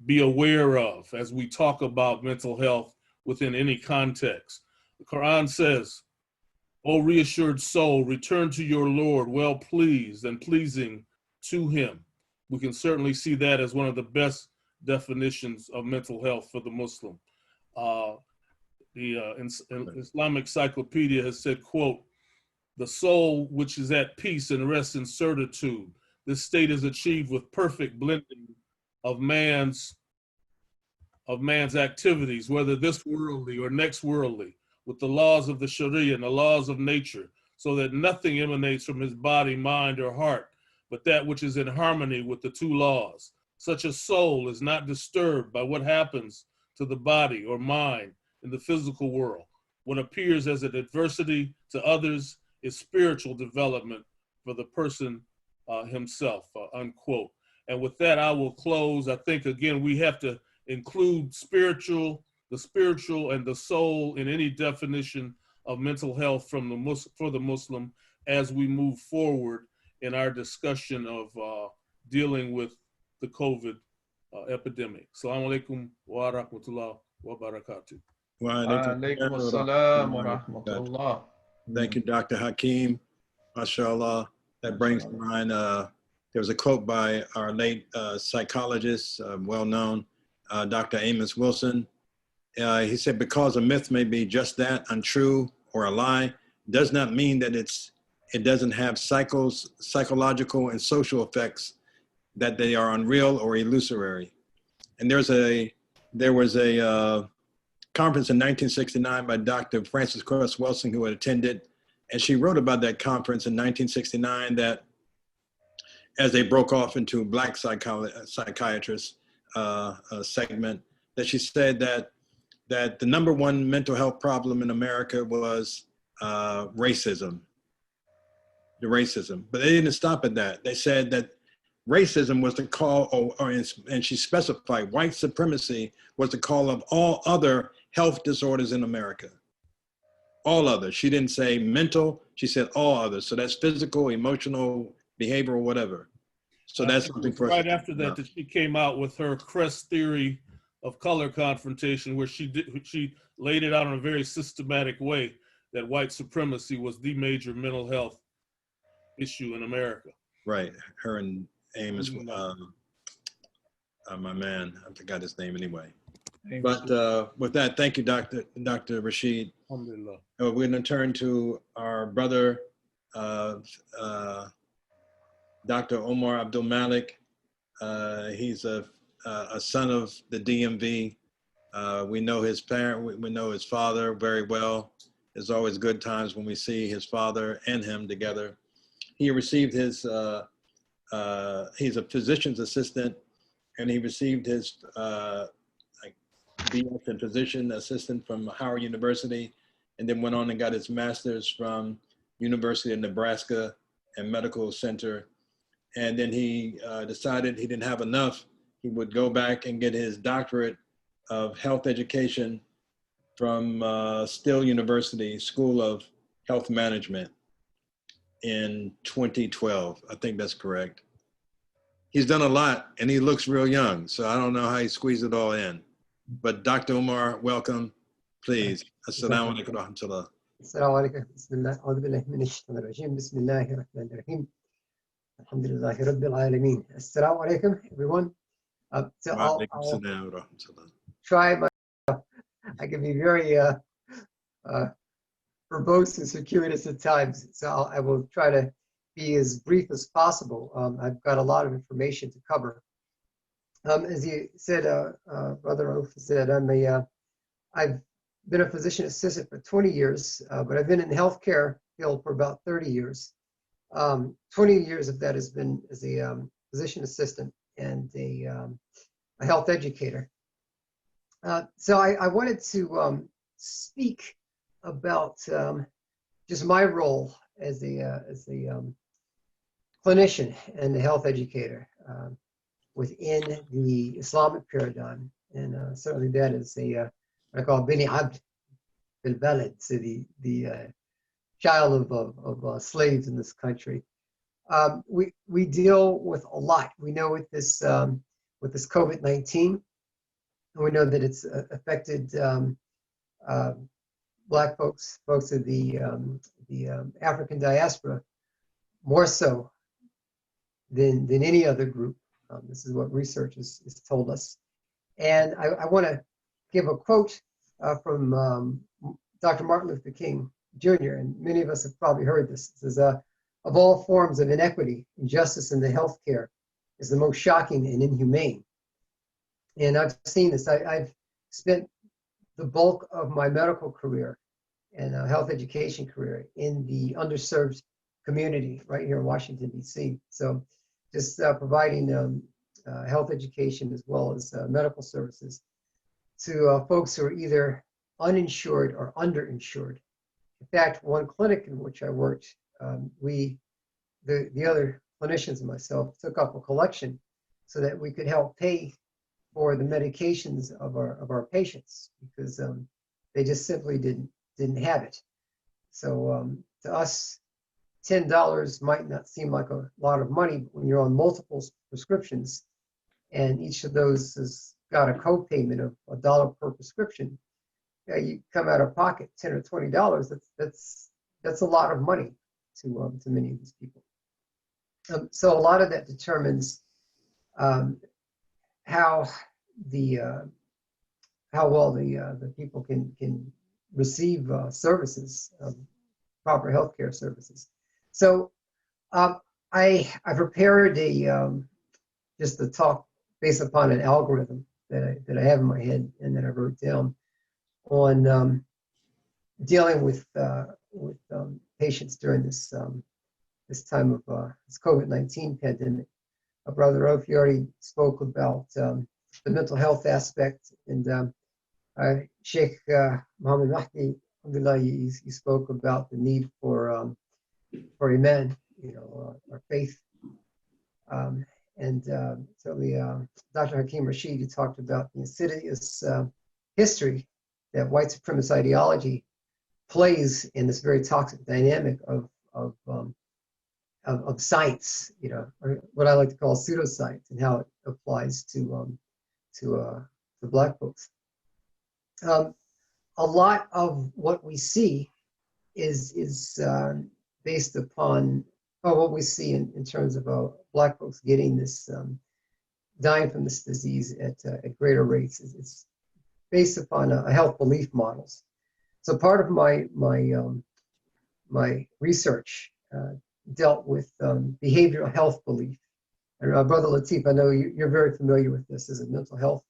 be aware of as we talk about mental health within any context. The Quran says, "O reassured soul, return to your Lord well pleased and pleasing to him." We can certainly see that as one of the best definitions of mental health for the Muslim. The Islamic Encyclopedia has said, quote, "The soul which is at peace and rests in certitude. This state is achieved with perfect blending of man's of man's activities, whether this worldly or next worldly, with the laws of the Sharia and the laws of nature, so that nothing emanates from his body, mind, or heart, but that which is in harmony with the two laws. Such a soul is not disturbed by what happens to the body or mind in the physical world. What appears as an adversity to others is spiritual development for the person himself, unquote. And with that, I will close. I think, again, we have to include the spiritual and the soul in any definition of mental health for the Muslim as we move forward in our discussion of dealing with the COVID epidemic. Assalamu alaikum wa rahmatullah wa barakatuh. Alaikum assalam wa rahmatullah. Thank you, Dr. Hakeem. MashaAllah. That brings to mind, there was a quote by our late psychologist, well known, Dr. Amos Wilson. He said, because a myth may be just that, untrue or a lie, does not mean that it doesn't have psychological and social effects, that they are unreal or illusory. And there was a conference in 1969 by Dr. Frances Cress Welsing, who had attended, and she wrote about that conference in 1969 that as they broke off into Black psychiatrists segment, that she said that the number one mental health problem in America was racism, the racism. But they didn't stop at that. They said that racism was the call, and she specified white supremacy was the call of all other health disorders in America. All others. She didn't say mental, she said all others. So that's physical, emotional, behavioral, whatever. So that's something for us. Right after that, she came out with her Crest theory of color confrontation, where she laid it out in a very systematic way that white supremacy was the major mental health issue in America. Right. Her and Amos, my man, I forgot his name anyway. But with that, thank you, Dr. Rashid. Alhamdulillah. We're going to turn to our brother, Dr. Omar Abdul Malik. He's a son of the DMV. We know his parent, we know his father very well. There's always good times when we see his father and him together. He received his, he's a physician's assistant, and he received his BS in physician assistant from Howard University, and then went on and got his master's from University of Nebraska and Medical Center. And then he decided he didn't have enough. He would go back and get his doctorate of health education from Still University School of Health Management in 2012. I think that's correct. He's done a lot, and he looks real young, so I don't know how he squeezed it all in. But Dr. Omar, welcome, please. Assalamu alaikum wa rahmatullah. Assalamu alaikum. Bismillah. A'udhu billahi minash shaitanir rajim. Bismillahir rahmanir rahim. Alhamdulillahi rabbil alameen. Assalamu alaikum, everyone. So I'll try my, I can be very verbose and circuitous at times, so I will try to be as brief as possible. I've got a lot of information to cover. As you said, Brother Rauf said, I've been a physician assistant for 20 years, but I've been in the healthcare field for about 30 years. 20 years of that has been as a physician assistant and a health educator. So I wanted to speak about just my role as a clinician and a health educator within the Islamic paradigm, and certainly that is what I call Bini Abd bil Balad, so the child of slaves in this country. We deal with a lot. We know with this COVID-19, and we know that it's affected Black folks of the African diaspora more so than any other group. This is what research has told us. And I want to give a quote from Dr. Martin Luther King Jr., and many of us have probably heard this. It says, of all forms of inequity, injustice in the healthcare is the most shocking and inhumane. And I've seen this. I've spent the bulk of my medical career and health education career in the underserved community right here in Washington, D.C. So just providing health education as well as medical services to folks who are either uninsured or underinsured. In fact, one clinic in which I worked, the other clinicians and myself took up a collection so that we could help pay for the medications of our patients because they just simply didn't have it. So to us, $10 might not seem like a lot of money, but when you're on multiple prescriptions and each of those has got a co-payment of $1 per prescription, you come out of pocket $10 or $20. That's a lot of money to many of these people. So a lot of that determines how well the people can receive services, proper healthcare services. So I prepared just a talk based upon an algorithm that I have in my head and that I wrote down on dealing with patients during this time of this COVID-19 pandemic. Brother Rauf, you already spoke about the mental health aspect, and Sheikh Muhammad Mahdi, alhamdulillah, you spoke about the need for Iman, our faith. And certainly Dr. Hakeem Rashid, you talked about the insidious history that white supremacist ideology plays in this very toxic dynamic of science, or what I like to call pseudoscience, and how it applies to Black folks. A lot of what we see is based upon what we see in terms of Black folks getting this, dying from this disease at greater rates. It's based upon health belief models. So part of my research dealt with behavioral health belief. And Brother Latif, I know you're very familiar with this as a mental health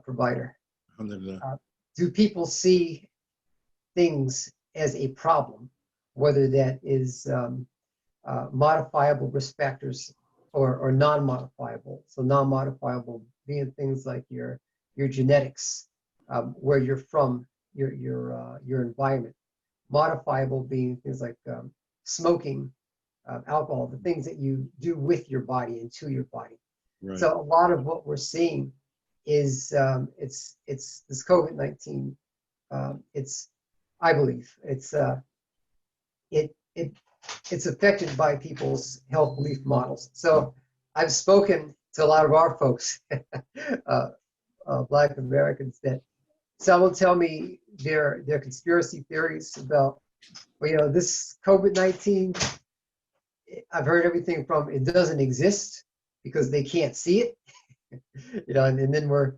provider. Do people see things as a problem, whether that is modifiable risk factors or non-modifiable? So non-modifiable being things like your genetics, where you're from, your environment. Modifiable being things like smoking, alcohol, the things that you do with your body and to your body. Right. So a lot of what we're seeing is it's this COVID-19. I believe it's affected by people's health belief models. So I've spoken to a lot of our folks, Black Americans, that some will tell me their conspiracy theories about, well, this COVID-19, I've heard everything from it doesn't exist because they can't see it, and then we're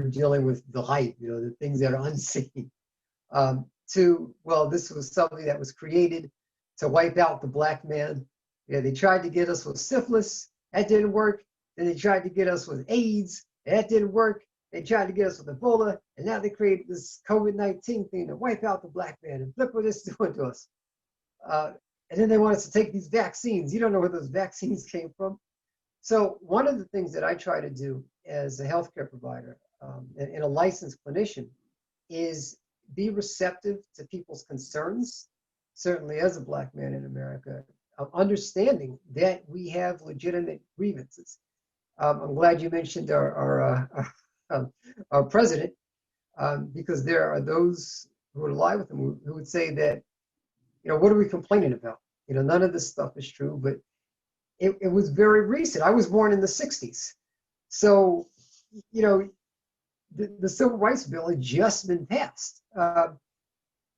dealing with the hype, the things that are unseen, to, well, this was something that was created to wipe out the Black man. They tried to get us with syphilis, that didn't work. Then they tried to get us with AIDS, that didn't work. They tried to get us with Ebola, and now they created this COVID-19 thing to wipe out the Black man, and look what it's doing to us. And then they want us to take these vaccines. You don't know where those vaccines came from. So one of the things that I try to do as a healthcare provider and a licensed clinician is be receptive to people's concerns, certainly as a Black man in America, understanding that we have legitimate grievances. I'm glad you mentioned our president, because there are those who would lie with him who would say that, what are we complaining about? None of this stuff is true, but it was very recent. I was born in the 60s. So, the Civil Rights Bill had just been passed.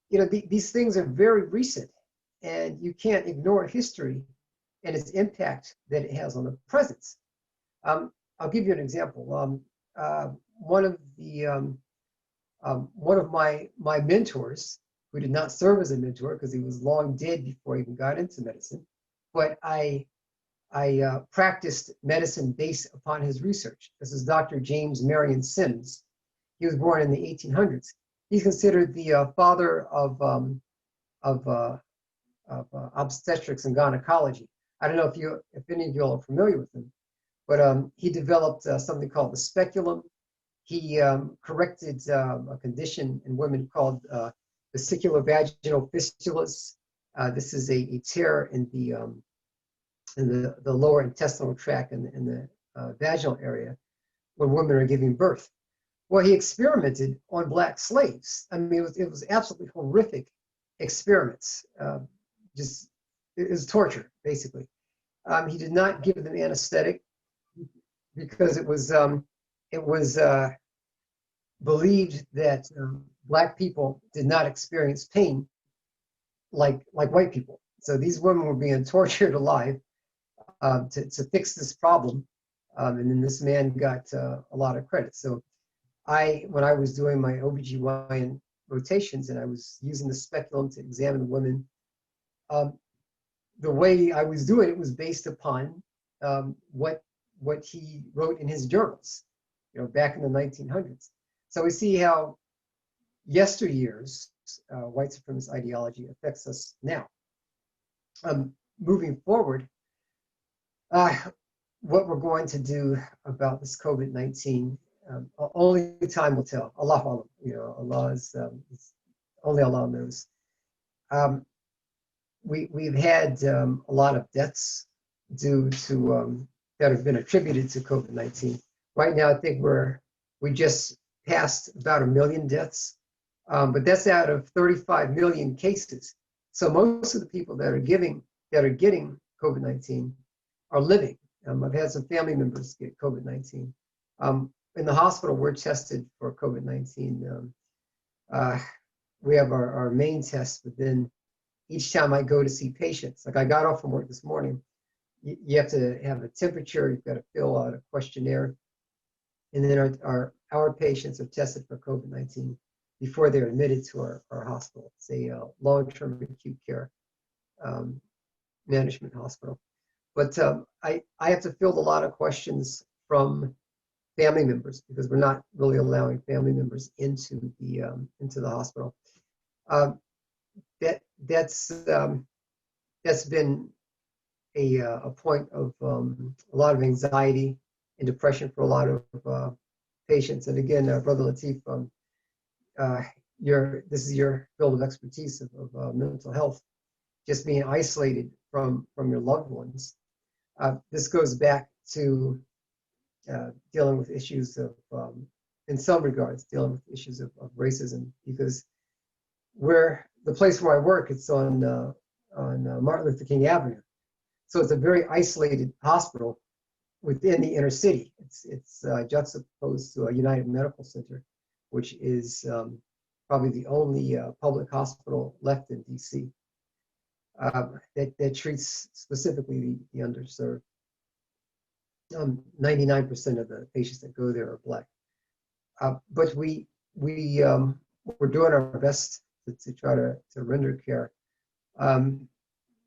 These things are very recent, and you can't ignore history and its impact that it has on the present. I'll give you an example. One of my mentors, who did not serve as a mentor because he was long dead before he even got into medicine, but I practiced medicine based upon his research. This is Dr. James Marion Sims. He was born in the 1800s. He's considered the father of obstetrics and gynecology. I don't know if any of you are familiar with him, but he developed something called the speculum. He corrected a condition in women called vesicular vaginal fistulas. This is a tear in the lower intestinal tract in the vaginal area when women are giving birth. Well, he experimented on Black slaves. I mean, it was absolutely horrific experiments. It was torture, basically. He did not give them anesthetic because it was believed that Black people did not experience pain like white people. So these women were being tortured alive to fix this problem. And then this man got a lot of credit. So when I was doing my OBGYN rotations and I was using the speculum to examine women, the way I was doing it was based upon what he wrote in his journals, back in the 1900s. So we see how yesteryear's white supremacist ideology affects us now. Moving forward, what we're going to do about this COVID-19, only time will tell. Allah, Allah is only Allah knows. We've had a lot of deaths due to that have been attributed to COVID-19. Right now, I think we just passed about 1 million deaths, but that's out of 35 million cases. So most of the people that are getting COVID-19 are living. I've had some family members get COVID-19. In the hospital, we're tested for COVID-19. We have our main test, but then each time I go to see patients, like I got off from work this morning, you have to have a temperature, you've got to fill out a questionnaire, and then our patients are tested for COVID-19 before they're admitted to our hospital. It's a long-term acute care management hospital. But I have to field a lot of questions from family members because we're not really allowing family members into the hospital. That's been a point of a lot of anxiety and depression for a lot of patients. And again, Brother Latif, this is your field of expertise of mental health, just being isolated from your loved ones. This goes back to dealing with issues of, in some regards, dealing with issues of racism, because the place where I work, it's on Martin Luther King Avenue. So it's a very isolated hospital within the inner city. It's juxtaposed to a United Medical Center, which is probably the only public hospital left in DC that treats specifically the underserved. 99% of the patients that go there are Black. But we're doing our best to try to render care.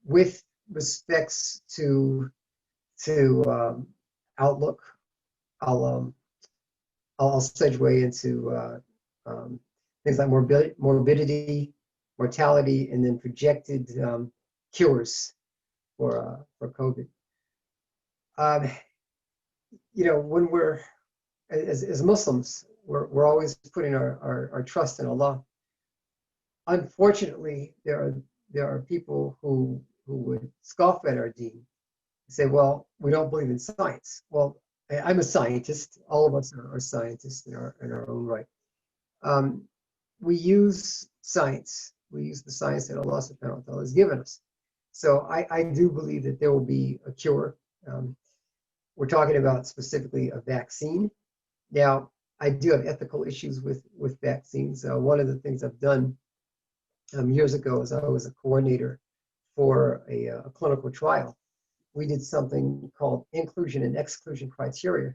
With respects to outlook, I'll segue into things like morbidity, mortality, and then projected cures for COVID. When we're as Muslims, we're always putting our trust in Allah. Unfortunately, there are people who would scoff at our deen, say, well, we don't believe in science. Well, I'm a scientist. All of us are scientists in our own right. We use science. We use the science that Allah subhanahu wa ta'ala has given us. So I do believe that there will be a cure. We're talking about specifically a vaccine. Now, I do have ethical issues with vaccines. One of the things I've done years ago is I was a coordinator for a clinical trial. We did something called inclusion and exclusion criteria,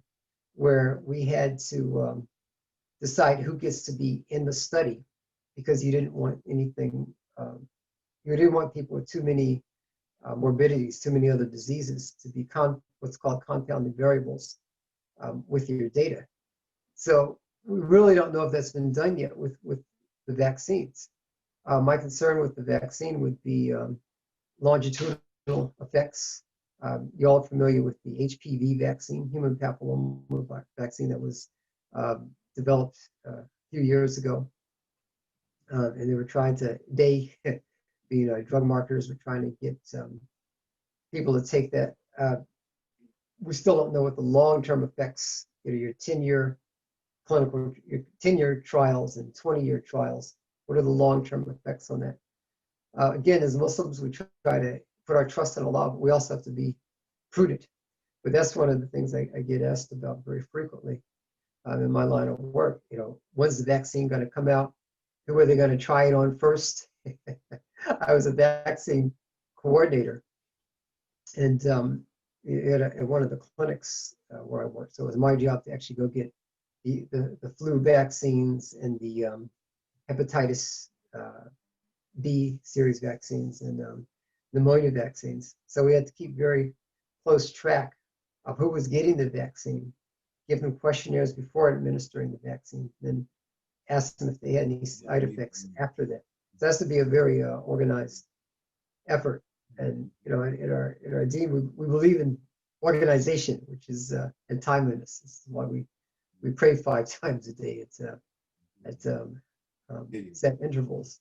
where we had to decide who gets to be in the study, because you didn't want anything, you didn't want people with too many morbidities, too many other diseases to be what's called confounding variables with your data. So we really don't know if that's been done yet with the vaccines. My concern with the vaccine would be longitudinal effects. You're all familiar with the HPV vaccine, human papilloma vaccine that was developed a few years ago. And they were trying to, drug marketers were trying to get people to take that. We still don't know what the long-term effects, your 10-year clinical, your 10-year trials and 20-year trials, what are the long-term effects on that? Again, as Muslims, we try to put our trust in Allah, but we also have to be prudent. But that's one of the things I get asked about very frequently in my line of work. When's the vaccine going to come out? Who are they going to try it on first? I was a vaccine coordinator, and at one of the clinics where I worked. So it was my job to actually go get the flu vaccines and the hepatitis B series vaccines and pneumonia vaccines. So we had to keep very close track of who was getting the vaccine, give them questionnaires before administering the vaccine, then ask them if they had any side effects after that. So it has to be a very organized effort. And in our deen, we believe in organization, which is and timeliness. This is why we pray 5 times a day at set intervals.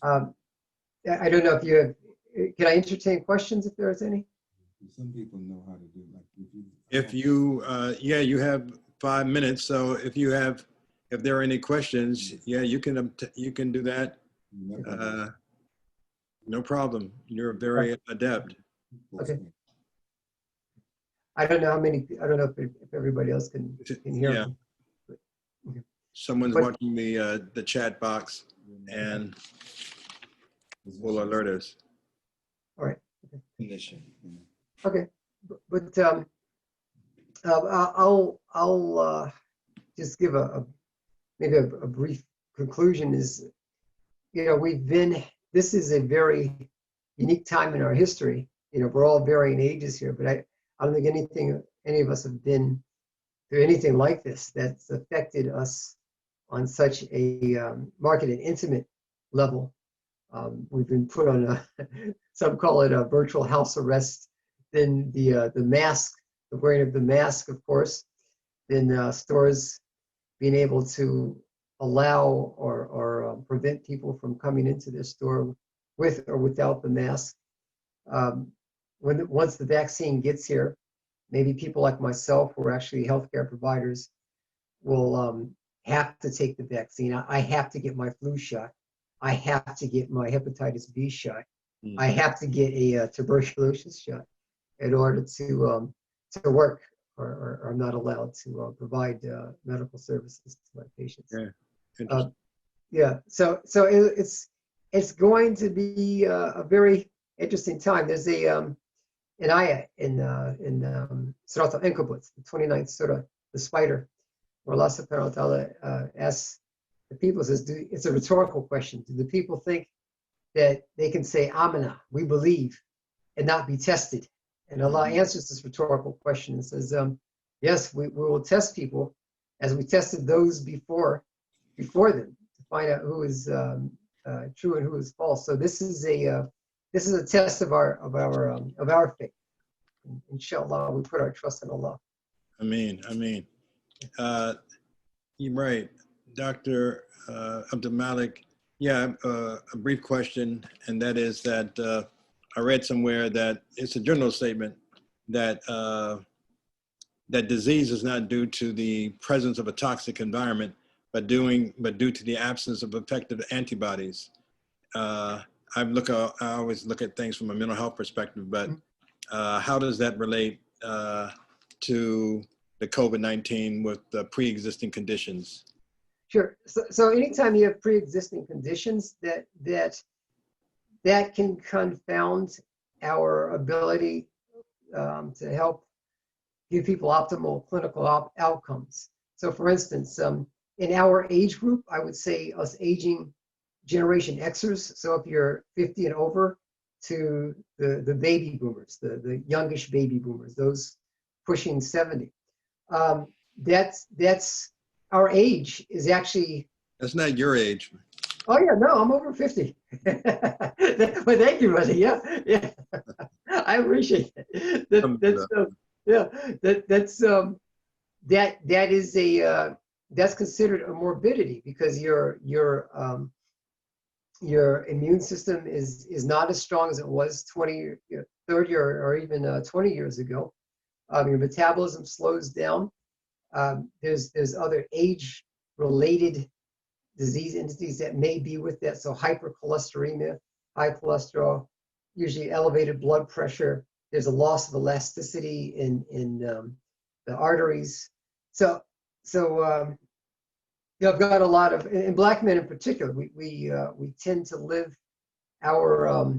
I don't know if you have. Can I entertain questions if there's any? Some people know how to do like If you, you have 5 minutes. So if there are any questions, you can do that. No problem. You're very adept. Okay. I don't know if everybody else can hear. Yeah. Okay. Someone's watching the chat box and will alert us. All right. condition. Okay, but I'll just give maybe a brief conclusion. Is this is a very unique time in our history. We're all varying ages here, but I don't think any of us have been through anything like this that's affected us on such a marked and intimate level. We've been put on some call it a virtual house arrest. Then the mask, the wearing of the mask, of course. Then stores being able to allow or prevent people from coming into their store with or without the mask. Once the vaccine gets here, maybe people like myself, who are actually healthcare providers, will have to take the vaccine. I have to get my flu shot. I have to get my hepatitis B shot. I have to get a tuberculosis shot in order to work, or I'm not allowed to provide medical services to my patients. Yeah. So it's going to be a very interesting time. There's an ayah in Surat al-Ankabut, the 29th surah, the spider, where Allah subhanahu wa ta'ala asks the people, it's a rhetorical question. Do the people think that they can say, Amana, we believe, and not be tested? And Allah answers this rhetorical question and says, yes, we will test people as we tested those before them to find out who is true and who is false. So this is a test of our faith. Inshallah, we put our trust in Allah. Ameen. You're right, Dr. Abdul Malik. Yeah, a brief question, and that is that I read somewhere that it's a general statement that that disease is not due to the presence of a toxic environment, but due to the absence of effective antibodies. I always look at things from a mental health perspective, but how does that relate to the COVID-19 with the pre-existing conditions? Sure. So anytime you have pre-existing conditions, that can confound our ability to help give people optimal clinical outcomes. So for instance, in our age group, I would say us aging Generation Xers, so if you're 50 and over, to the baby boomers, the youngish baby boomers, those pushing 70. That's our age is actually. That's not your age. Oh yeah, no, I'm over 50. Well, thank you, buddy. Yeah, yeah. I appreciate it. That is that's considered a morbidity because your immune system is not as strong as it was 20, 30, or even 20 years ago. Your metabolism slows down. There's other age-related disease entities that may be with that. So hypercholesteremia, high cholesterol, usually elevated blood pressure. There's a loss of elasticity in the arteries. So I've got a lot of, in Black men in particular, we tend to live our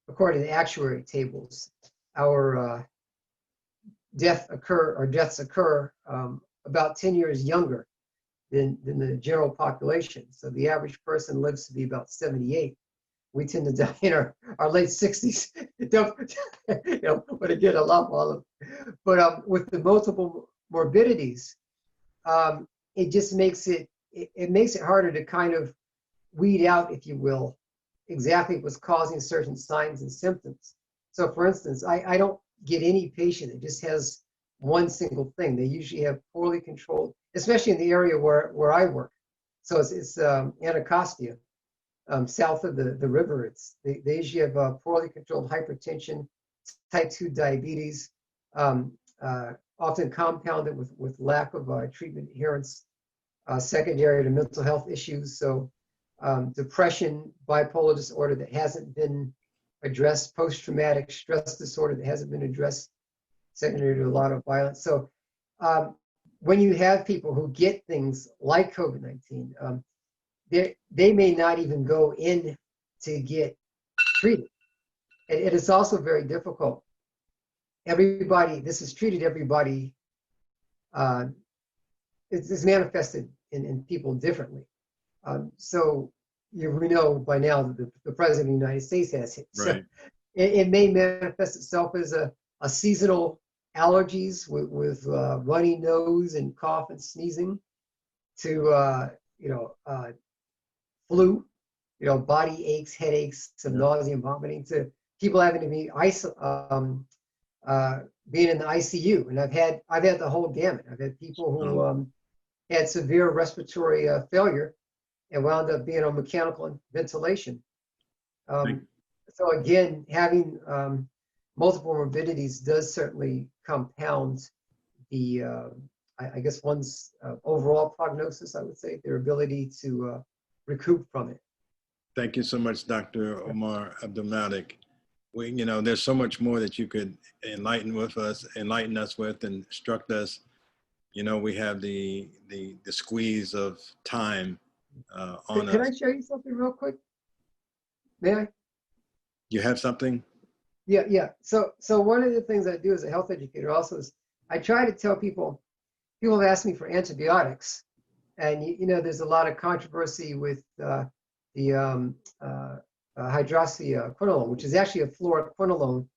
according to the actuary tables, our deaths occur about 10 years younger than the general population. So the average person lives to be about 78. We tend to die in our late 60s. But again, I love all of them. But with the multiple morbidities, it just makes it makes it harder to kind of weed out, if you will, exactly what's causing certain signs and symptoms. So for instance, I don't get any patient that just has one single thing. They usually have poorly controlled, especially in the area where I work. So it's Anacostia, south of the river. They usually have poorly controlled hypertension, type 2 diabetes, often compounded with lack of treatment adherence, secondary to mental health issues. So depression, bipolar disorder that hasn't been addressed, post-traumatic stress disorder that hasn't been addressed, secondary to a lot of violence. So when you have people who get things like COVID-19, they may not even go in to get treated. And it is also very difficult. This is treated everybody, it's manifested in people differently. So we know by now that the President of the United States has it. So Right. it may manifest itself as a seasonal allergies with runny nose and cough and sneezing, to flu, body aches, headaches, some nausea and vomiting, to people having to be being in the ICU. And I've had the whole gamut. I've had people who had severe respiratory failure and wound up being on mechanical ventilation. So again, having multiple morbidities does certainly compound the, I guess, one's overall prognosis, I would say, their ability to recoup from it. Thank you so much, Dr. Omar Abdulmalik. There's so much more that you could enlighten us with, and instruct us. We have the squeeze of time on us. Can I show you something real quick? May I? You have something? Yeah. So one of the things I do as a health educator also is I try to tell people have asked me for antibiotics, and there's a lot of controversy with the hydroxyquinolone, which is actually a fluoroquinolone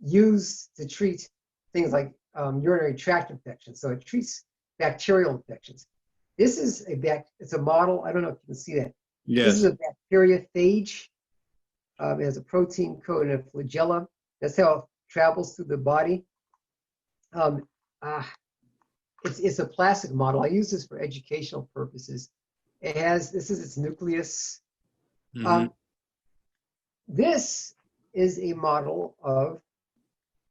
used to treat things like urinary tract infections. So it treats bacterial infections. This is it's a model. I don't know if you can see that. Yes. This is a bacteriophage. It has a protein coat and a flagella. That's how it travels through the body. It's a plastic model. I use this for educational purposes. This is its nucleus. Mm-hmm. This is a model of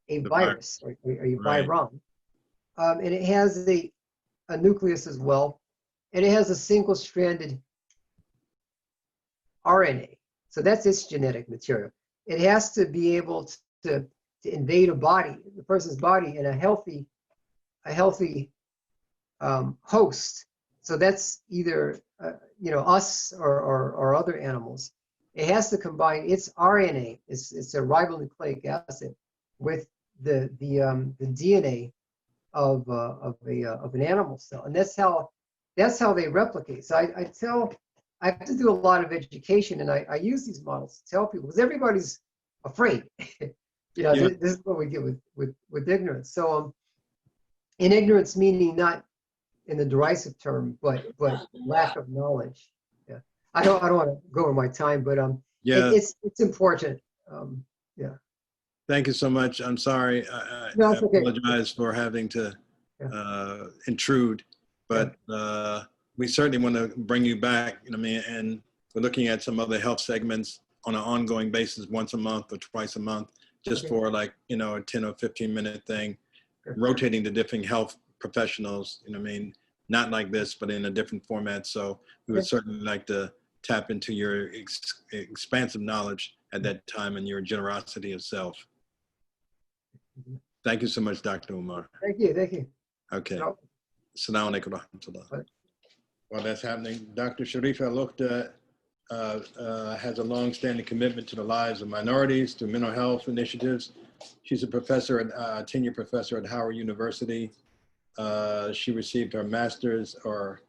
a virus, or a viron. And it has a nucleus as well. And it has a single-stranded RNA. So that's its genetic material. It has to be able to invade the person's body, in a healthy host. So that's either us or other animals. It has to combine its RNA. It's a ribonucleic acid with the DNA of an animal cell, and that's how they replicate. So I tell I have to do a lot of education, and I use these models to tell people because everybody's afraid. Yeah. This is what we get with ignorance. So, in ignorance meaning not in the derisive term, but lack of knowledge. Yeah, I don't want to go over my time, but Yeah. it's important. Yeah. Thank you so much. I'm sorry. No, I it's okay. apologize for having to intrude, but we certainly want to bring you back. You know what I mean? And we're looking at some other health segments on an ongoing basis, once a month or twice a month, just for like, you know, a 10 or 15-minute thing, rotating the different health professionals. You know what I mean? Not like this, but in a different format. So we would certainly like to tap into your expansive knowledge at that time and your generosity of self. Thank you so much, Dr. Umar. Thank you. Thank you. Okay. No. Assalamu alaikum wa rahmatullah. While that's happening, Dr. Sharifa Al-Luqta has a long-standing commitment to the lives of minorities through mental health initiatives. She's a professor, tenure professor at Howard University. She received her master's, or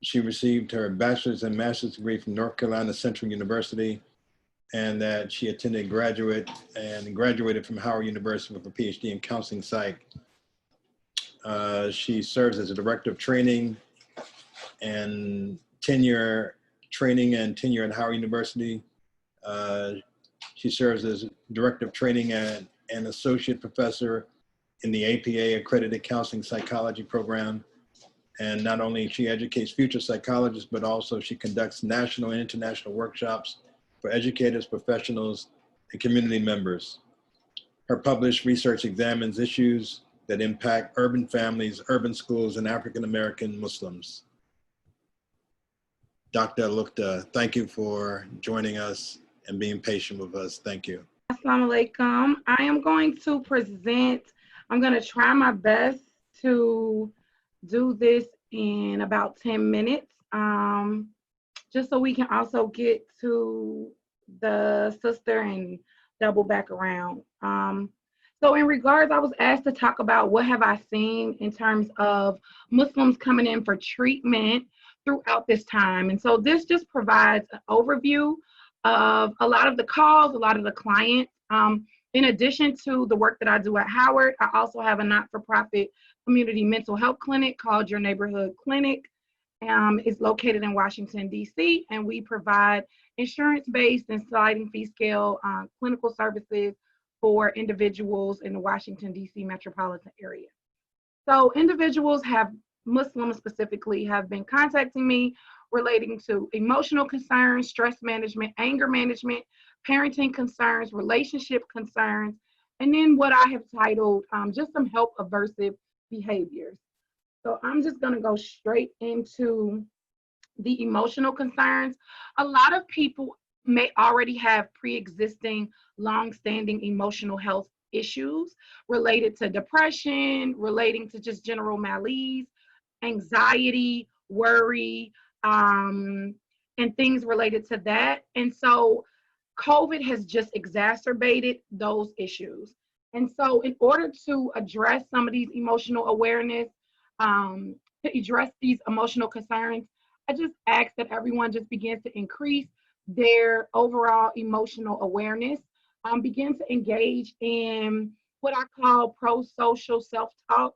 she received her bachelor's and master's degree from North Carolina Central University, and that she attended graduated from Howard University with a PhD in counseling psych. She serves as a director of training and tenure at Howard University. She serves as director of training and an associate professor in the APA accredited counseling psychology program. And not only she educates future psychologists, but also she conducts national and international workshops for educators, professionals, and community members. Her published research examines issues that impact urban families, urban schools, and African-American Muslims. Dr. Al-Luqta, thank you for joining us and being patient with us. Thank you. Assalamu alaikum. I am going to present, I'm going to try my best to do this in about 10 minutes, just so we can also get to the sister and double back around. So in regards, I was asked to talk about what have I seen in terms of Muslims coming in for treatment throughout this time. And so this just provides an overview of a lot of the calls, a lot of the clients. In addition to the work that I do at Howard, I also have a not-for-profit community mental health clinic called Your Neighborhood Clinic. It's located in Washington, D.C., and we provide insurance-based and sliding fee scale clinical services for individuals in the Washington, D.C. metropolitan area. So individuals Muslims specifically, have been contacting me relating to emotional concerns, stress management, anger management, parenting concerns, relationship concerns, and then what I have titled just some health aversive behaviors. So I'm just going to go straight into the emotional concerns. A lot of people may already have pre-existing, long-standing emotional health issues related to depression, relating to just general malaise, anxiety, worry, and things related to that. And so COVID has just exacerbated those issues. And so in order to address some of these emotional awareness, to address these emotional concerns, I just ask that everyone just begins to increase their overall emotional awareness, begin to engage in what I call pro-social self-talk.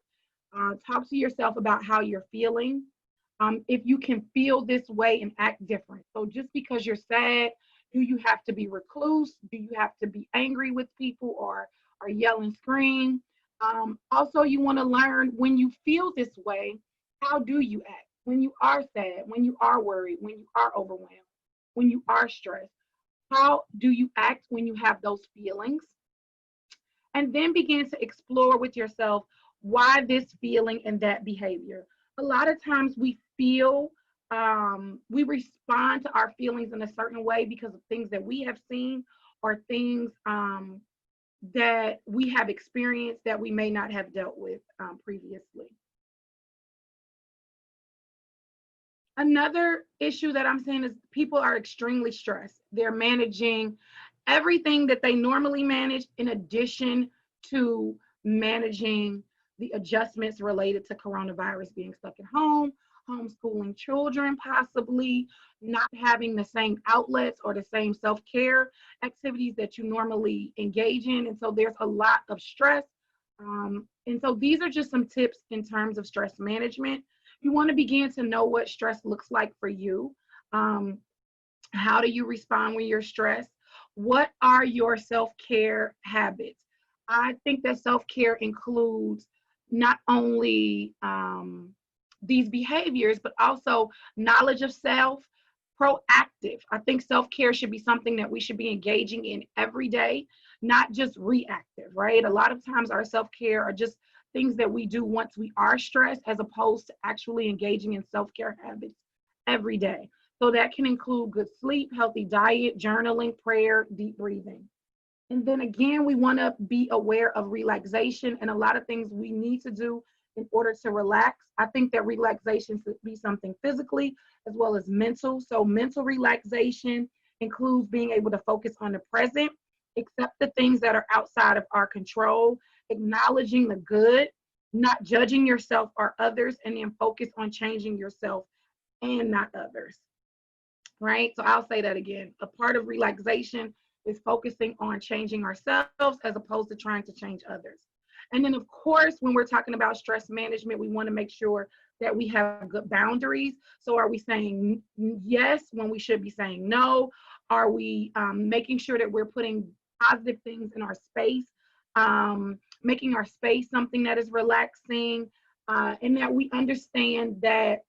Talk to yourself about how you're feeling. If you can feel this way and act different. So just because you're sad, do you have to be recluse? Do you have to be angry with people or yell and scream? Also, you want to learn when you feel this way, how do you act? When you are sad, when you are worried, when you are overwhelmed, when you are stressed, how do you act when you have those feelings? And then begin to explore with yourself why this feeling and that behavior. A lot of times we feel, we respond to our feelings in a certain way because of things that we have seen or things that we have experienced that we may not have dealt with previously. Another issue that I'm seeing is people are extremely stressed. They're managing everything that they normally manage in addition to managing the adjustments related to coronavirus, being stuck at home, homeschooling children, possibly not having the same outlets or the same self-care activities that you normally engage in. And so there's a lot of stress. And so these are just some tips in terms of stress management. You want to begin to know what stress looks like for you. How do you respond when you're stressed? What are your self-care habits? I think that self-care includes not only these behaviors, but also knowledge of self, proactive. I think self-care should be something that we should be engaging in every day, not just reactive, right? A lot of times our self-care are just things that we do once we are stressed, as opposed to actually engaging in self-care habits every day. So that can include good sleep, healthy diet, journaling, prayer, deep breathing. And then again, we want to be aware of relaxation and a lot of things we need to do in order to relax. I think that relaxation should be something physically as well as mental. So mental relaxation includes being able to focus on the present, accept the things that are outside of our control, acknowledging the good, not judging yourself or others, and then focus on changing yourself and not others. Right? So I'll say that again. A part of relaxation is focusing on changing ourselves as opposed to trying to change others. And then, of course, when we're talking about stress management, we want to make sure that we have good boundaries. So are we saying yes when we should be saying no? Are we making sure that we're putting positive things in our space, making our space something that is relaxing, and that we understand that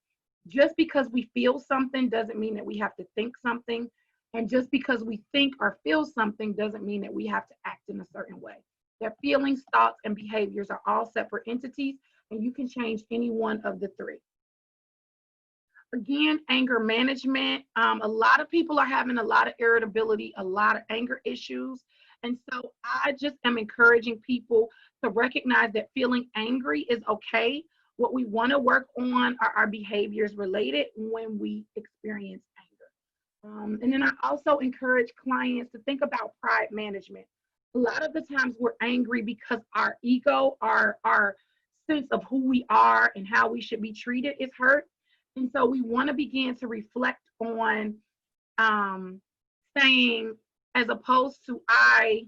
just because we feel something doesn't mean that we have to think something. And just because we think or feel something doesn't mean that we have to act in a certain way. That feelings, thoughts, and behaviors are all separate entities, and you can change any one of the three. Again, anger management. A lot of people are having a lot of irritability, a lot of anger issues. And so I just am encouraging people to recognize that feeling angry is okay. What we want to work on are our behaviors related when we experience anger. And then I also encourage clients to think about pride management. A lot of the times we're angry because our ego, our sense of who we are and how we should be treated is hurt. And so we want to begin to reflect on saying, as opposed to I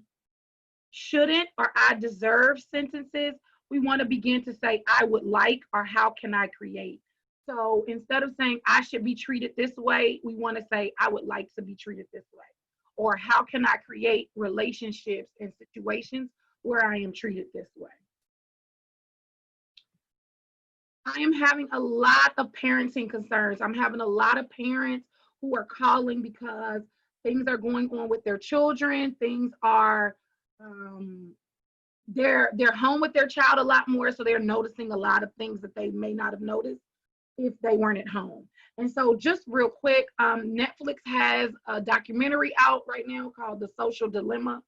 shouldn't or I deserve sentences, we want to begin to say, I would like, or how can I create? So instead of saying I should be treated this way, we want to say I would like to be treated this way. Or how can I create relationships and situations where I am treated this way? I am having a lot of parenting concerns. I'm having a lot of parents who are calling because things are going on with their children. Things are, they're home with their child a lot more, so they're noticing a lot of things that they may not have noticed if they weren't at home. And so just real quick, Netflix has a documentary out right now called The Social Dilemma.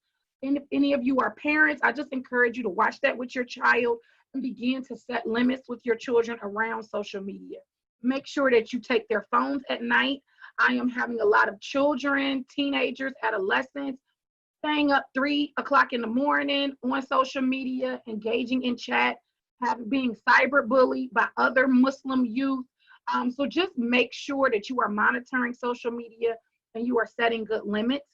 And if any of you are parents, I just encourage you to watch that with your child and begin to set limits with your children around social media. Make sure that you take their phones at night. I am having a lot of children, teenagers, adolescents, staying up 3 o'clock in the morning on social media, engaging in chat, being cyberbullied by other Muslim youth. So just make sure that you are monitoring social media and you are setting good limits.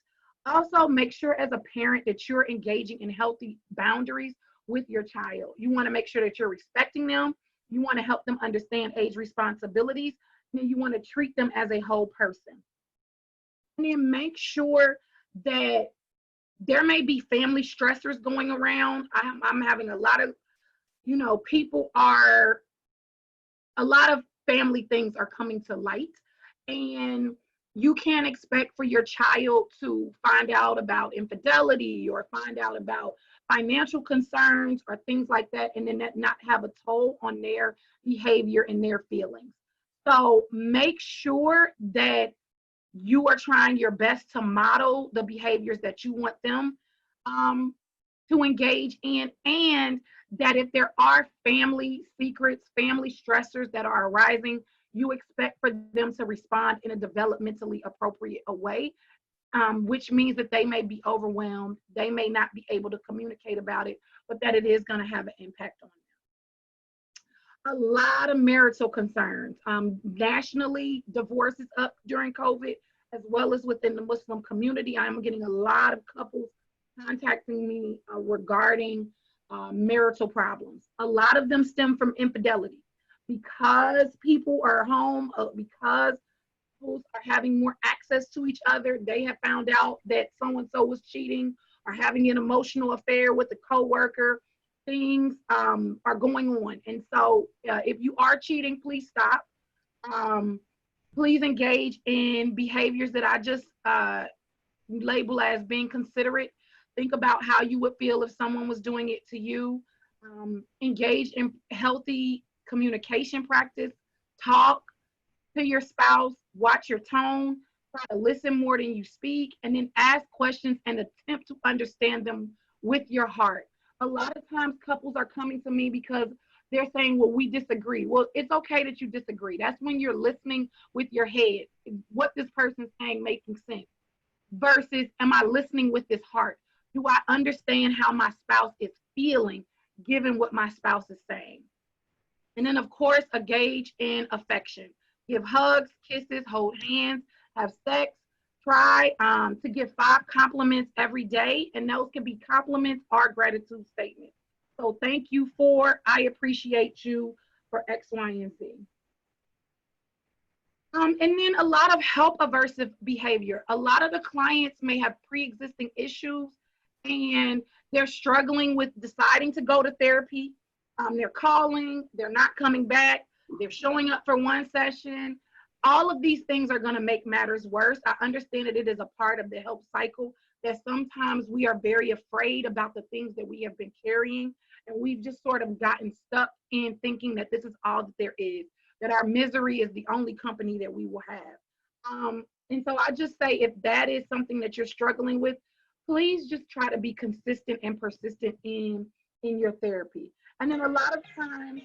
Also, make sure as a parent that you're engaging in healthy boundaries with your child. You want to make sure that you're respecting them. You want to help them understand age responsibilities. And you want to treat them as a whole person. And then make sure that there may be family stressors going around. I'm having a lot of, a lot of family things are coming to light, and you can't expect for your child to find out about infidelity or find out about financial concerns or things like that, and then that not have a toll on their behavior and their feelings. So make sure that you are trying your best to model the behaviors that you want them to engage in, and that if there are family secrets, family stressors that are arising, you expect for them to respond in a developmentally appropriate way, which means that they may be overwhelmed, they may not be able to communicate about it, but that it is going to have an impact on a lot of marital concerns. Nationally, divorce is up during COVID, as well as within the Muslim community. I'm getting a lot of couples contacting me regarding marital problems. A lot of them stem from infidelity. Because people are home, because couples are having more access to each other, they have found out that so-and-so was cheating or having an emotional affair with a coworker. Things are going on. And so if you are cheating, please stop. Please engage in behaviors that I just label as being considerate. Think about how you would feel if someone was doing it to you. Engage in healthy communication practice. Talk to your spouse, watch your tone, try to listen more than you speak, and then ask questions and attempt to understand them with your heart. A lot of times couples are coming to me because they're saying, well, we disagree. Well, it's okay that you disagree. That's when you're listening with your head. What this person's saying making sense. Versus, am I listening with this heart? Do I understand how my spouse is feeling given what my spouse is saying? And then, of course, engage in affection. Give hugs, kisses, hold hands, have sex. Try to give 5 compliments every day, and those can be compliments or gratitude statements. So thank you for, I appreciate you for X, Y, and Z. And then a lot of help aversive behavior. A lot of the clients may have pre-existing issues and they're struggling with deciding to go to therapy. They're calling, they're not coming back, they're showing up for one session. All of these things are going to make matters worse. I understand that it is a part of the health cycle, that sometimes we are very afraid about the things that we have been carrying, and we've just sort of gotten stuck in thinking that this is all that there is, that our misery is the only company that we will have. And so I just say, if that is something that you're struggling with, please just try to be consistent and persistent in your therapy. And then a lot of times,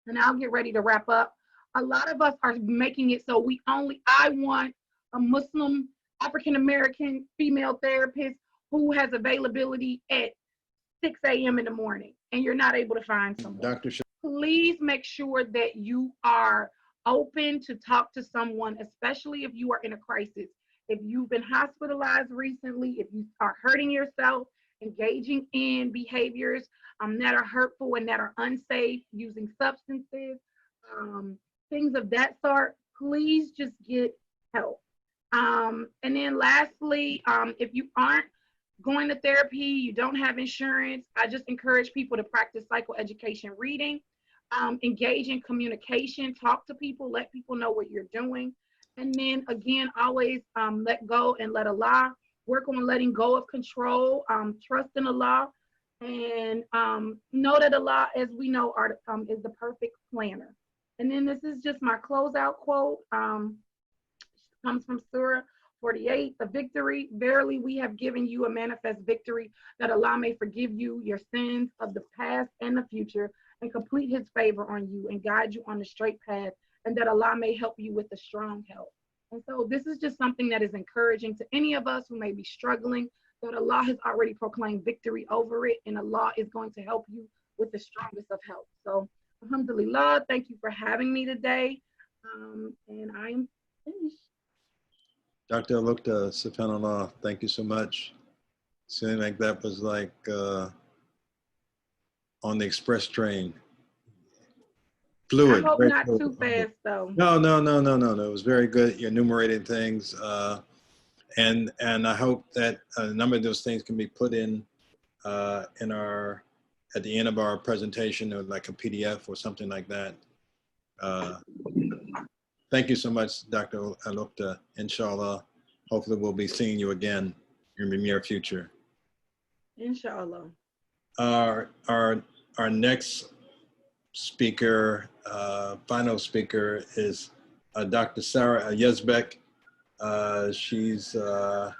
and I'll get ready to wrap up, a lot of us are making it so I want a Muslim, African-American female therapist who has availability at 6 a.m. in the morning, and you're not able to find someone. Dr. Please make sure that you are open to talk to someone, especially if you are in a crisis. If you've been hospitalized recently, if you are hurting yourself, engaging in behaviors that are hurtful and that are unsafe, using substances, things of that sort, please just get help. And then lastly, if you aren't going to therapy, you don't have insurance, I just encourage people to practice psychoeducation reading, engage in communication, talk to people, let people know what you're doing. And then again, always let go and let Allah. Work on letting go of control, trust in Allah, and know that Allah, as we know, is the perfect planner. And then this is just my closeout quote. Comes from Surah 48, the victory. Verily, we have given you a manifest victory, that Allah may forgive you your sins of the past and the future, and complete his favor on you and guide you on the straight path, and that Allah may help you with the strong help. And so this is just something that is encouraging to any of us who may be struggling, that Allah has already proclaimed victory over it, and Allah is going to help you with the strongest of help. So, alhamdulillah, thank you for having me today. And I am finished. Dr. Alukta, subhanAllah, thank you so much. Seemed like that was like on the express train. Fluid. I hope not too fast, though. No. It was very good. You enumerated things. And I hope that a number of those things can be put in at the end of our presentation, or like a PDF or something like that. Thank you so much, Dr. Alukta. Inshallah, hopefully we'll be seeing you again in the near future. Inshallah. Our next speaker, final speaker, is Dr. Sarah Yazbek. She's a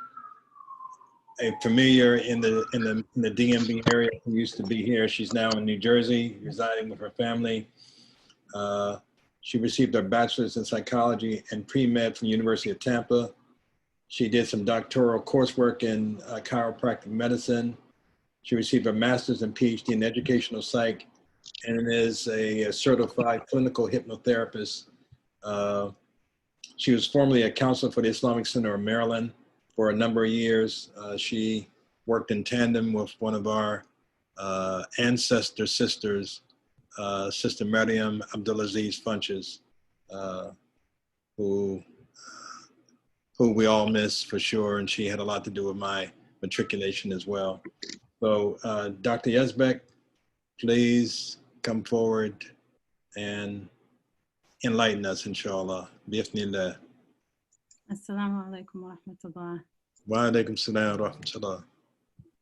familiar in the DMV area. She used to be here. She's now in New Jersey, residing with her family. She received her bachelor's in psychology and pre-med from the University of Tampa. She did some doctoral coursework in chiropractic medicine. She received her master's and PhD in educational psych and is a certified clinical hypnotherapist. She was formerly a counselor for the Islamic Center of Maryland for a number of years. She worked in tandem with one of our ancestor sisters, Sister Maryam Abdulaziz Funches, who we all miss for sure, and she had a lot to do with my matriculation as well. So Dr. Yazbek, please come forward and enlighten us, inshallah. Bi'ithnillah. Assalamu alaikum wa rahmatullah. Wa alaikum salam wa rahmatullah.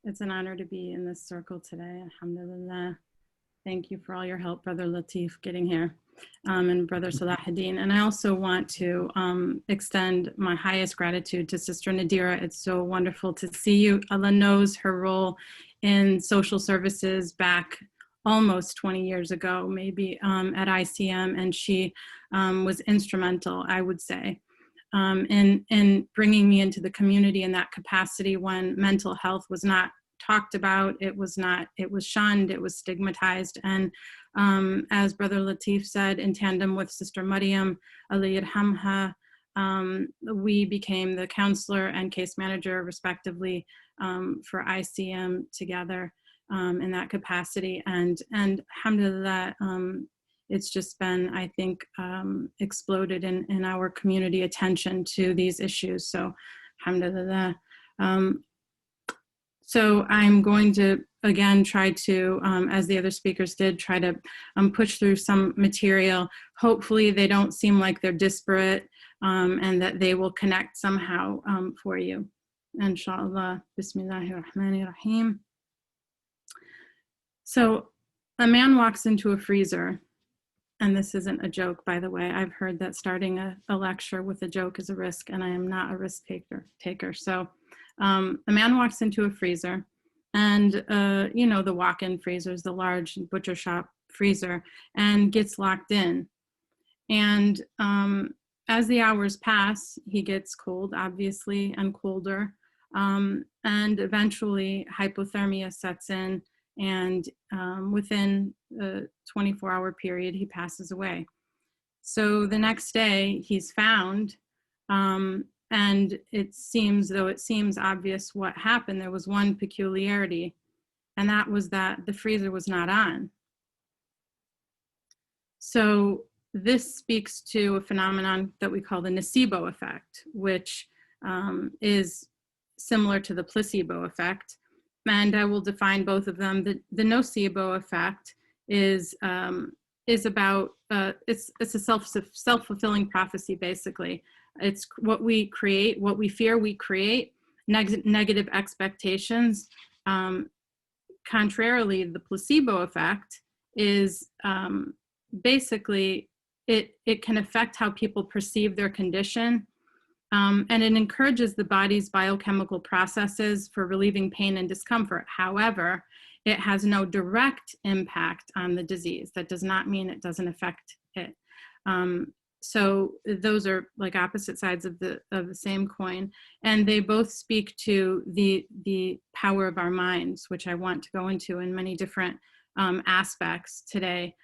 It's an honor to be in this circle today, alhamdulillah. Thank you for all your help, Brother Latif, getting here, and Brother Salahuddin. And I also want to extend my highest gratitude to Sister Nadira. It's so wonderful to see you. Allah knows her role in social services back almost 20 years ago, maybe at ICM, and she was instrumental, I would say, in bringing me into the community in that capacity when mental health was not talked about, it was shunned, it was stigmatized. And as Brother Latif said, in tandem with Sister Maryam, Allah yarhamha, we became the counselor and case manager respectively for ICM together in that capacity. And alhamdulillah, it's just been, I think, exploded in our community attention to these issues. So alhamdulillah. So I'm going to, again, try to, as the other speakers did, try to push through some material. Hopefully they don't seem like they're disparate, and that they will connect somehow for you. Inshallah. Bismillahir Rahmanir Rahim. So a man walks into a freezer, and this isn't a joke, by the way. I've heard that starting a lecture with a joke is a risk, and I am not a risk taker. So a man walks into a freezer, and you know, the walk-in freezers, the large butcher shop freezer, and gets locked in. And as the hours pass, he gets cold, obviously, and colder. And eventually hypothermia sets in, and within a 24-hour period, he passes away. So the next day he's found, and it seems obvious what happened. There was one peculiarity, and that was that the freezer was not on. So this speaks to a phenomenon that we call the nocebo effect, which is similar to the placebo effect. And I will define both of them. The nocebo effect is about, it's a self-fulfilling prophecy, basically. It's what we create, what we fear we create, negative expectations. Contrarily, the placebo effect is basically, it can affect how people perceive their condition. And it encourages the body's biochemical processes for relieving pain and discomfort. However, it has no direct impact on the disease. That does not mean it doesn't affect it. So those are like opposite sides of the same coin, and they both speak to the power of our minds, which I want to go into in many different aspects today.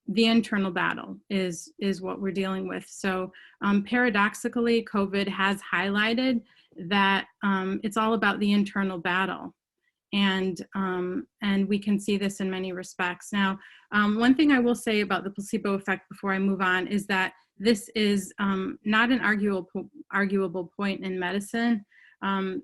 The internal battle is what we're dealing with. So paradoxically, COVID has highlighted that it's all about the internal battle. And we can see this in many respects. Now, one thing I will say about the placebo effect before I move on is that this is not an arguable point in medicine. And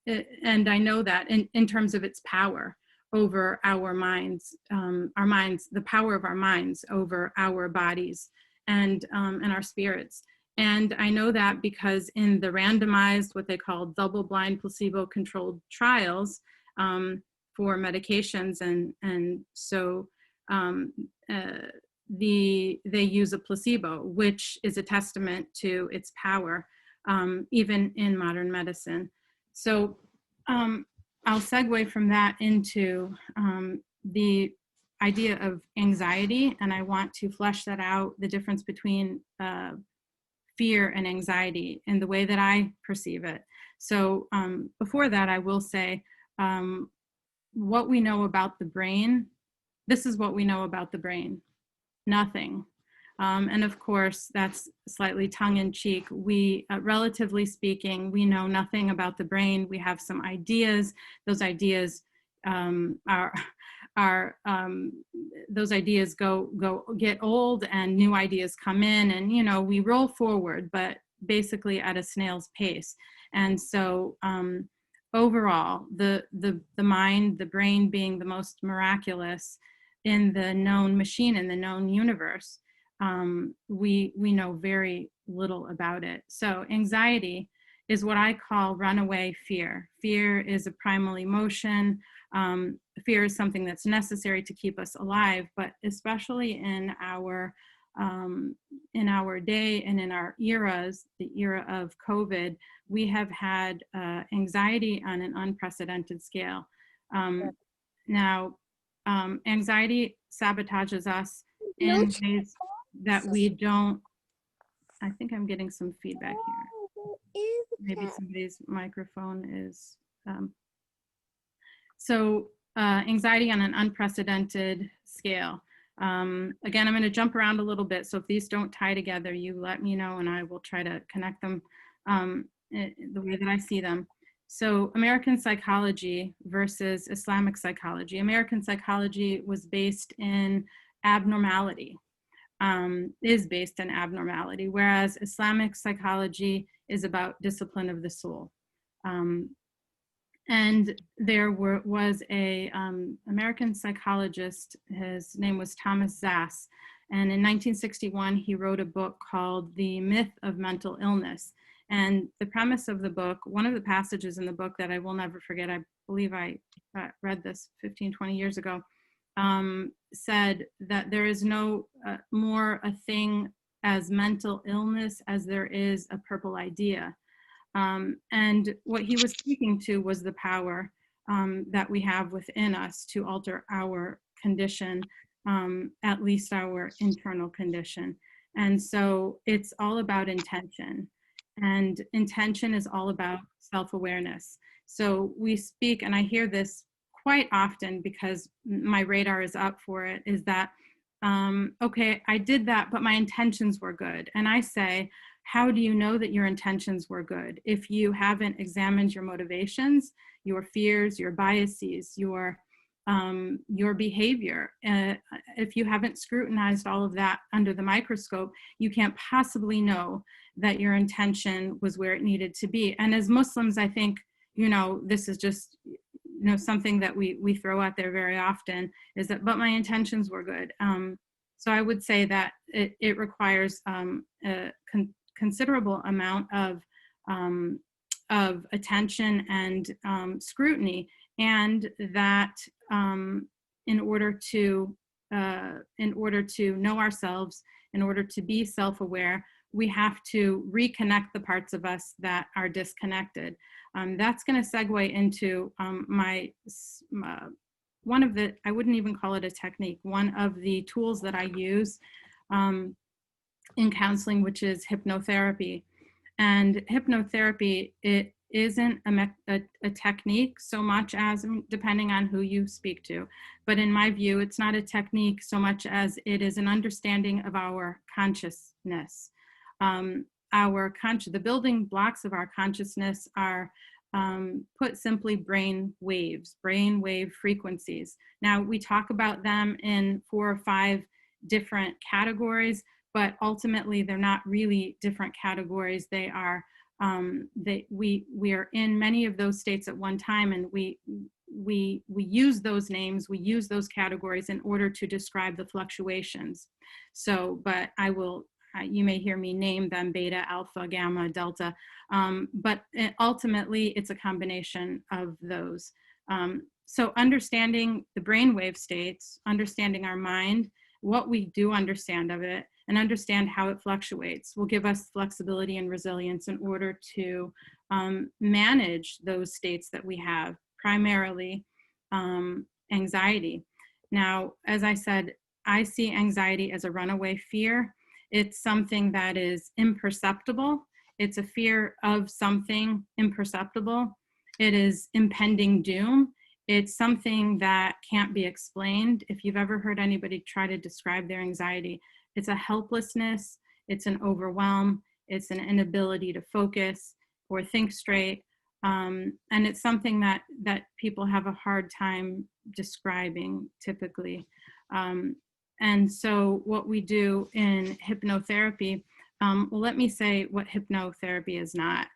I know that in terms of its power over our minds, the power of our minds over our bodies and our spirits. And I know that because in the randomized, what they call double-blind placebo-controlled trials for medications, and so they use a placebo, which is a testament to its power, even in modern medicine. So I'll segue from that into the idea of anxiety, and I want to flesh that out, the difference between fear and anxiety in the way that I perceive it. So before that, I will say what we know about the brain this is what we know about the brain. Nothing. And of course, that's slightly tongue-in-cheek. We, relatively speaking, we know nothing about the brain. We have some ideas. Those ideas those ideas get old, and new ideas come in, and you know, we roll forward, but basically at a snail's pace. And so overall, the mind, the brain being the most miraculous in the known machine, in the known universe, we know very little about it. So anxiety is what I call runaway fear. Fear is a primal emotion. Fear is something that's necessary to keep us alive, but especially in our day and in our eras, the era of COVID, we have had anxiety on an unprecedented scale. Now, anxiety sabotages us in ways that we don't. I think I'm getting some feedback here. Maybe somebody's microphone is. So anxiety on an unprecedented scale. Again, I'm going to jump around a little bit. So if these don't tie together, you let me know and I will try to connect them the way that I see them. So American psychology versus Islamic psychology. American psychology was based in abnormality, is based in abnormality, whereas Islamic psychology is about discipline of the soul. And there was a American psychologist, his name was Thomas Szasz, and in 1961 he wrote a book called The Myth of Mental Illness. And the premise of the book, one of the passages in the book that I will never forget, I believe I read this 15, 20 years ago, said that there is no more a thing as mental illness as there is a purple idea. And what he was speaking to was the power that we have within us to alter our condition, at least our internal condition. And so it's all about intention. And intention is all about self-awareness. So we speak, and I hear this quite often because my radar is up for it, is that, okay, I did that, but my intentions were good. And I say, how do you know that your intentions were good? If you haven't examined your motivations, your fears, your biases, your behavior, if you haven't scrutinized all of that under the microscope, you can't possibly know that your intention was where it needed to be. And as Muslims, I think, you know, this is just, you know, something that we throw out there very often, is that, but my intentions were good. So I would say that it requires a considerable amount of attention and scrutiny, and that in order to know ourselves, in order to be self-aware, we have to reconnect the parts of us that are disconnected. That's going to segue into one of the, I wouldn't even call it a technique, one of the tools that I use in counseling, which is hypnotherapy. And hypnotherapy, it isn't a technique so much as, depending on who you speak to, but in my view, it's not a technique so much as it is an understanding of our consciousness. The building blocks of our consciousness are, put simply, brain wave frequencies. Now, we talk about them in 4 or 5 different categories, but ultimately they're not really different categories. They are, we are in many of those states at one time, and we use those names, we use those categories in order to describe the fluctuations. So, but you may hear me name them: beta, alpha, gamma, delta, but ultimately it's a combination of those. So understanding the brainwave states, understanding our mind, what we do understand of it, and understand how it fluctuates will give us flexibility and resilience in order to manage those states that we have, primarily anxiety. Now, as I said, I see anxiety as a runaway fear. It's something that is imperceptible. It's a fear of something imperceptible. It is impending doom. It's something that can't be explained. If you've ever heard anybody try to describe their anxiety, it's a helplessness, it's an overwhelm, it's an inability to focus or think straight. And it's something that people have a hard time describing typically. And so what we do in hypnotherapy, well, let me say what hypnotherapy is not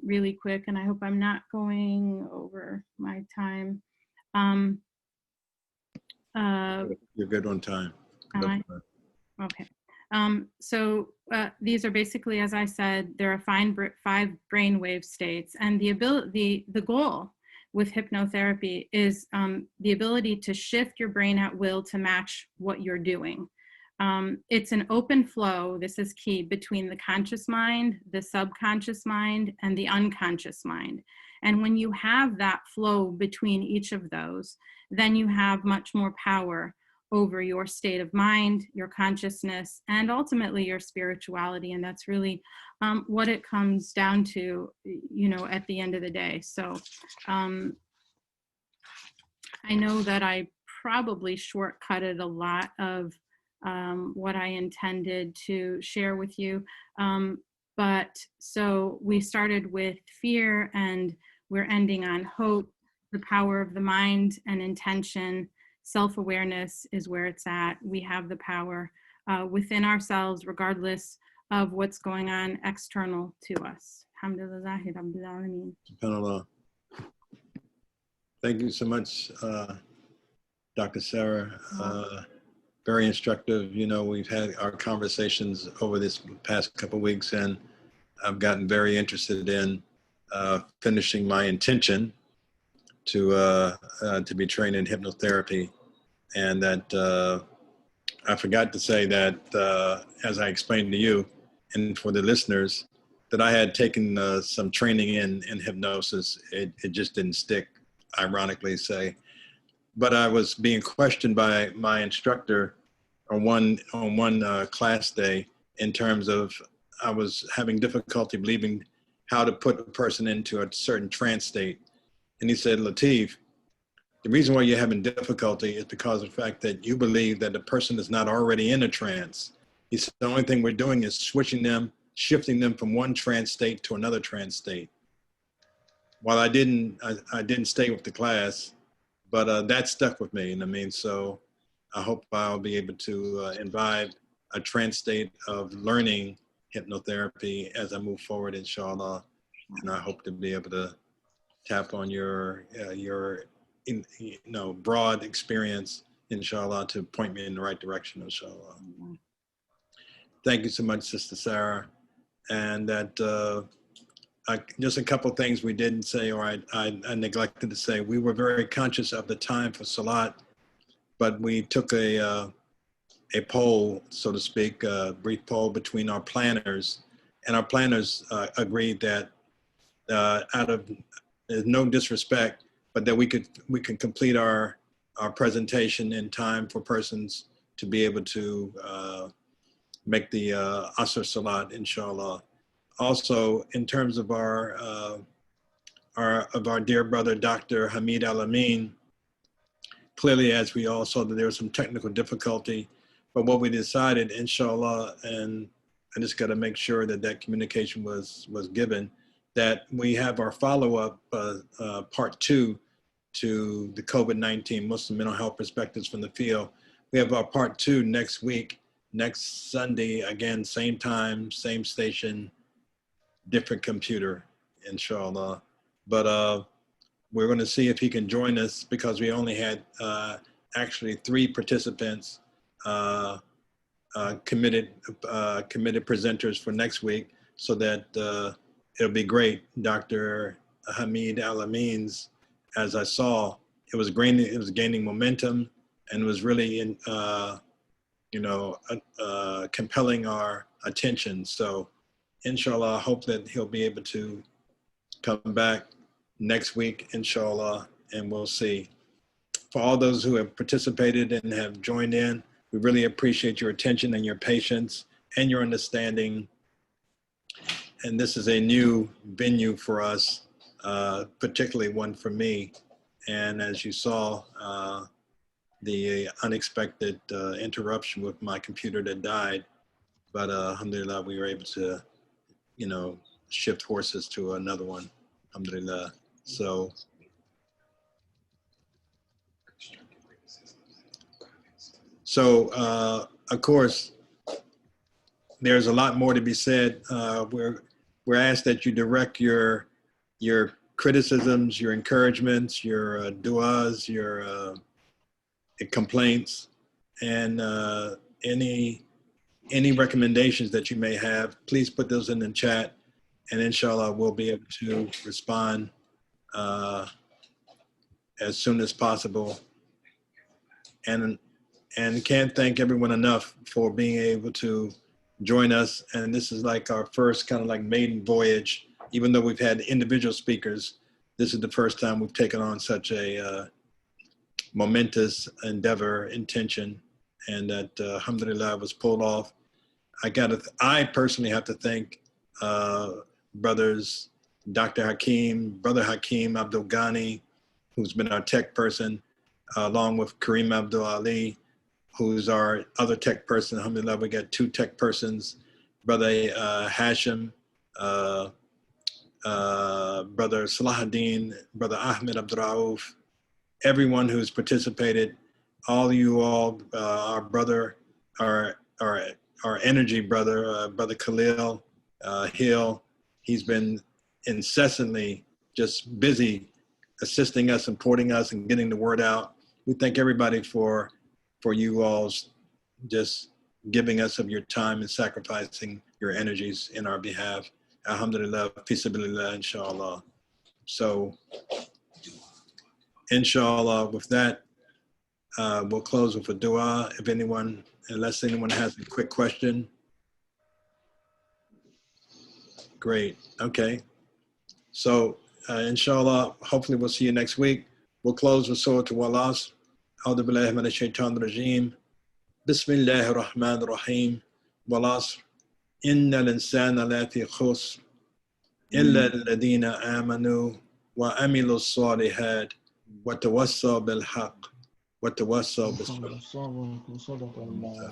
really quick, and I hope I'm not going over my time. You're good on time. Okay. So these are basically, as I said, there are 5 brainwave states, and the goal with hypnotherapy is the ability to shift your brain at will to match what you're doing. It's an open flow, this is key, between the conscious mind, the subconscious mind, and the unconscious mind. And when you have that flow between each of those, then you have much more power over your state of mind, your consciousness, and ultimately your spirituality. And that's really what it comes down to, you know, at the end of the day. So I know that I probably shortcutted a lot of what I intended to share with you. But so we started with fear, and we're ending on hope, the power of the mind and intention. Self-awareness is where it's at. We have the power within ourselves, regardless of what's going on external to us. Alhamdulillah Rabbil Alameen. SubhanAllah. Thank you so much, Dr. Sarah. Very instructive. You know, we've had our conversations over this past couple of weeks, and I've gotten very interested in finishing my intention to be trained in hypnotherapy. And that I forgot to say that, as I explained to you and for the listeners, that I had taken some training in hypnosis. It just didn't stick, ironically say. But I was being questioned by my instructor on one class day in terms of I was having difficulty believing how to put a person into a certain trance state. And he said, Latif, the reason why you're having difficulty is because of the fact that you believe that the person is not already in a trance. He said, the only thing we're doing is shifting them from one trance state to another trance state. While I didn't stay with the class, but that stuck with me. And I mean, so I hope I'll be able to imbibe a trance state of learning hypnotherapy as I move forward, inshallah. And I hope to be able to tap on your broad experience, inshallah, to point me in the right direction, inshallah. Thank you so much, Sister Sarah. And that just a couple of things we didn't say, or I neglected to say. We were very conscious of the time for Salat, but we took a poll, so to speak, a brief poll between our planners, and our planners agreed that out of no disrespect, but that we could complete our presentation in time for persons to be able to make the Asr Salat, inshallah. Also, in terms of our dear brother, Dr. Hamid Al-Amin, clearly, as we all saw, that there was some technical difficulty, but what we decided, inshallah, and I just got to make sure that that communication was given, that we have our follow-up part 2 to the COVID-19 Muslim mental health perspectives from the field. We have our part 2 next week, next Sunday, again, same time, same station, different computer, inshallah. But we're going to see if he can join us, because we only had actually 3 participants committed presenters for next week, so that it'll be great. Dr. Hamid Al-Amin's, as I saw, it was gaining momentum, and was really compelling our attention. So inshallah, I hope that he'll be able to come back next week, inshallah, and we'll see. For all those who have participated and have joined in, we really appreciate your attention and your patience and your understanding. And this is a new venue for us, particularly one for me. And as you saw, the unexpected interruption with my computer that died, but alhamdulillah, we were able to, shift horses to another one, alhamdulillah. So, of course, there's a lot more to be said. We're asked that you direct your criticisms, your encouragements, your du'as, your complaints, and any recommendations that you may have. Please put those in the chat, and inshallah we'll be able to respond as soon as possible. And can't thank everyone enough for being able to join us. And this is like our first kind of like maiden voyage. Even though we've had individual speakers, this is the first time we've taken on such a momentous endeavor, intention, and that alhamdulillah was pulled off. I personally have to thank brothers, Brother Hakeem Abdul Ghani, who's been our tech person, along with Kareem Abdul Ali, who's our other tech person. Alhamdulillah, we got 2 tech persons, Brother Hashim, Brother Salahuddin, Brother Ahmed Abdul Rauf, everyone who's participated, all you all, our brother, our energy brother, Brother Khalil Hill, he's been incessantly just busy assisting us, supporting us, and getting the word out. We thank everybody for you all's just giving us of your time and sacrificing your energies in our behalf. Alhamdulillah, fi sabilillah, inshallah. So, inshallah, with that, we'll close with a dua. Unless anyone has a quick question. Great, okay. So, inshallah, hopefully we'll see you next week. We'll close with Surah Al-Walas. A'udhu billahi minash shaitanir rajeem. Bismillahir rahmanir rahim. Walas. Innal insana lafi khusr illa alladhina amanu wa amilu salihat wa tawassaw bil haqq wa tawassaw bis sabr.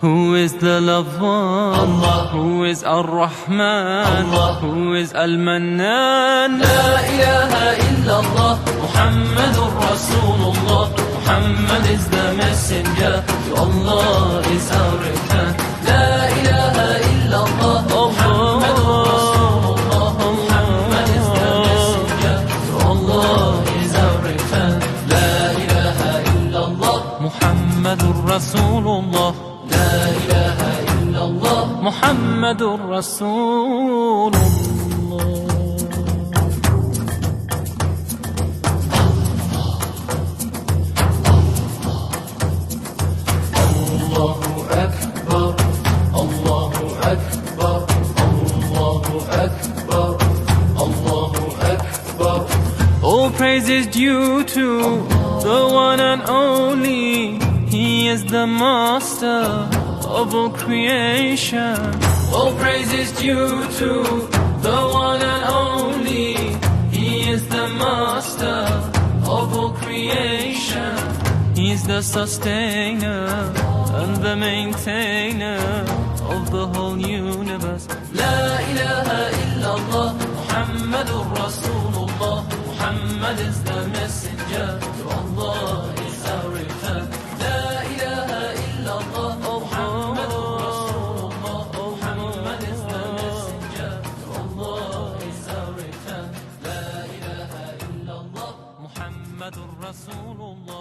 Who is the Lover? Allah. Who is Ar-Rahman? Allah. Who is Al-Mannan? La ilaha illallah. Muhammadur Rasulullah. Muhammad is the messenger. To Allah is our return. La ilaha illallah. Muhammadur Rasulullah. Muhammad is the messenger. To Allah is our return. La ilaha illallah. Muhammadur Rasulullah. La ilaha illallah. Muhammadur Rasulullah. All praise is due to the one and only. He is the master of all creation. All praise is due to the one and only. He is the master of all creation. He is the sustainer and the maintainer of the whole universe. La ilaha illallah. Muhammadur Rasulullah. Muhammad is the messenger. To Allah is our return. La ilaha illallah. Muhammadur Rasulullah. Muhammad is the messenger. To Allah is our return. La ilaha illallah. Muhammadur Rasulullah.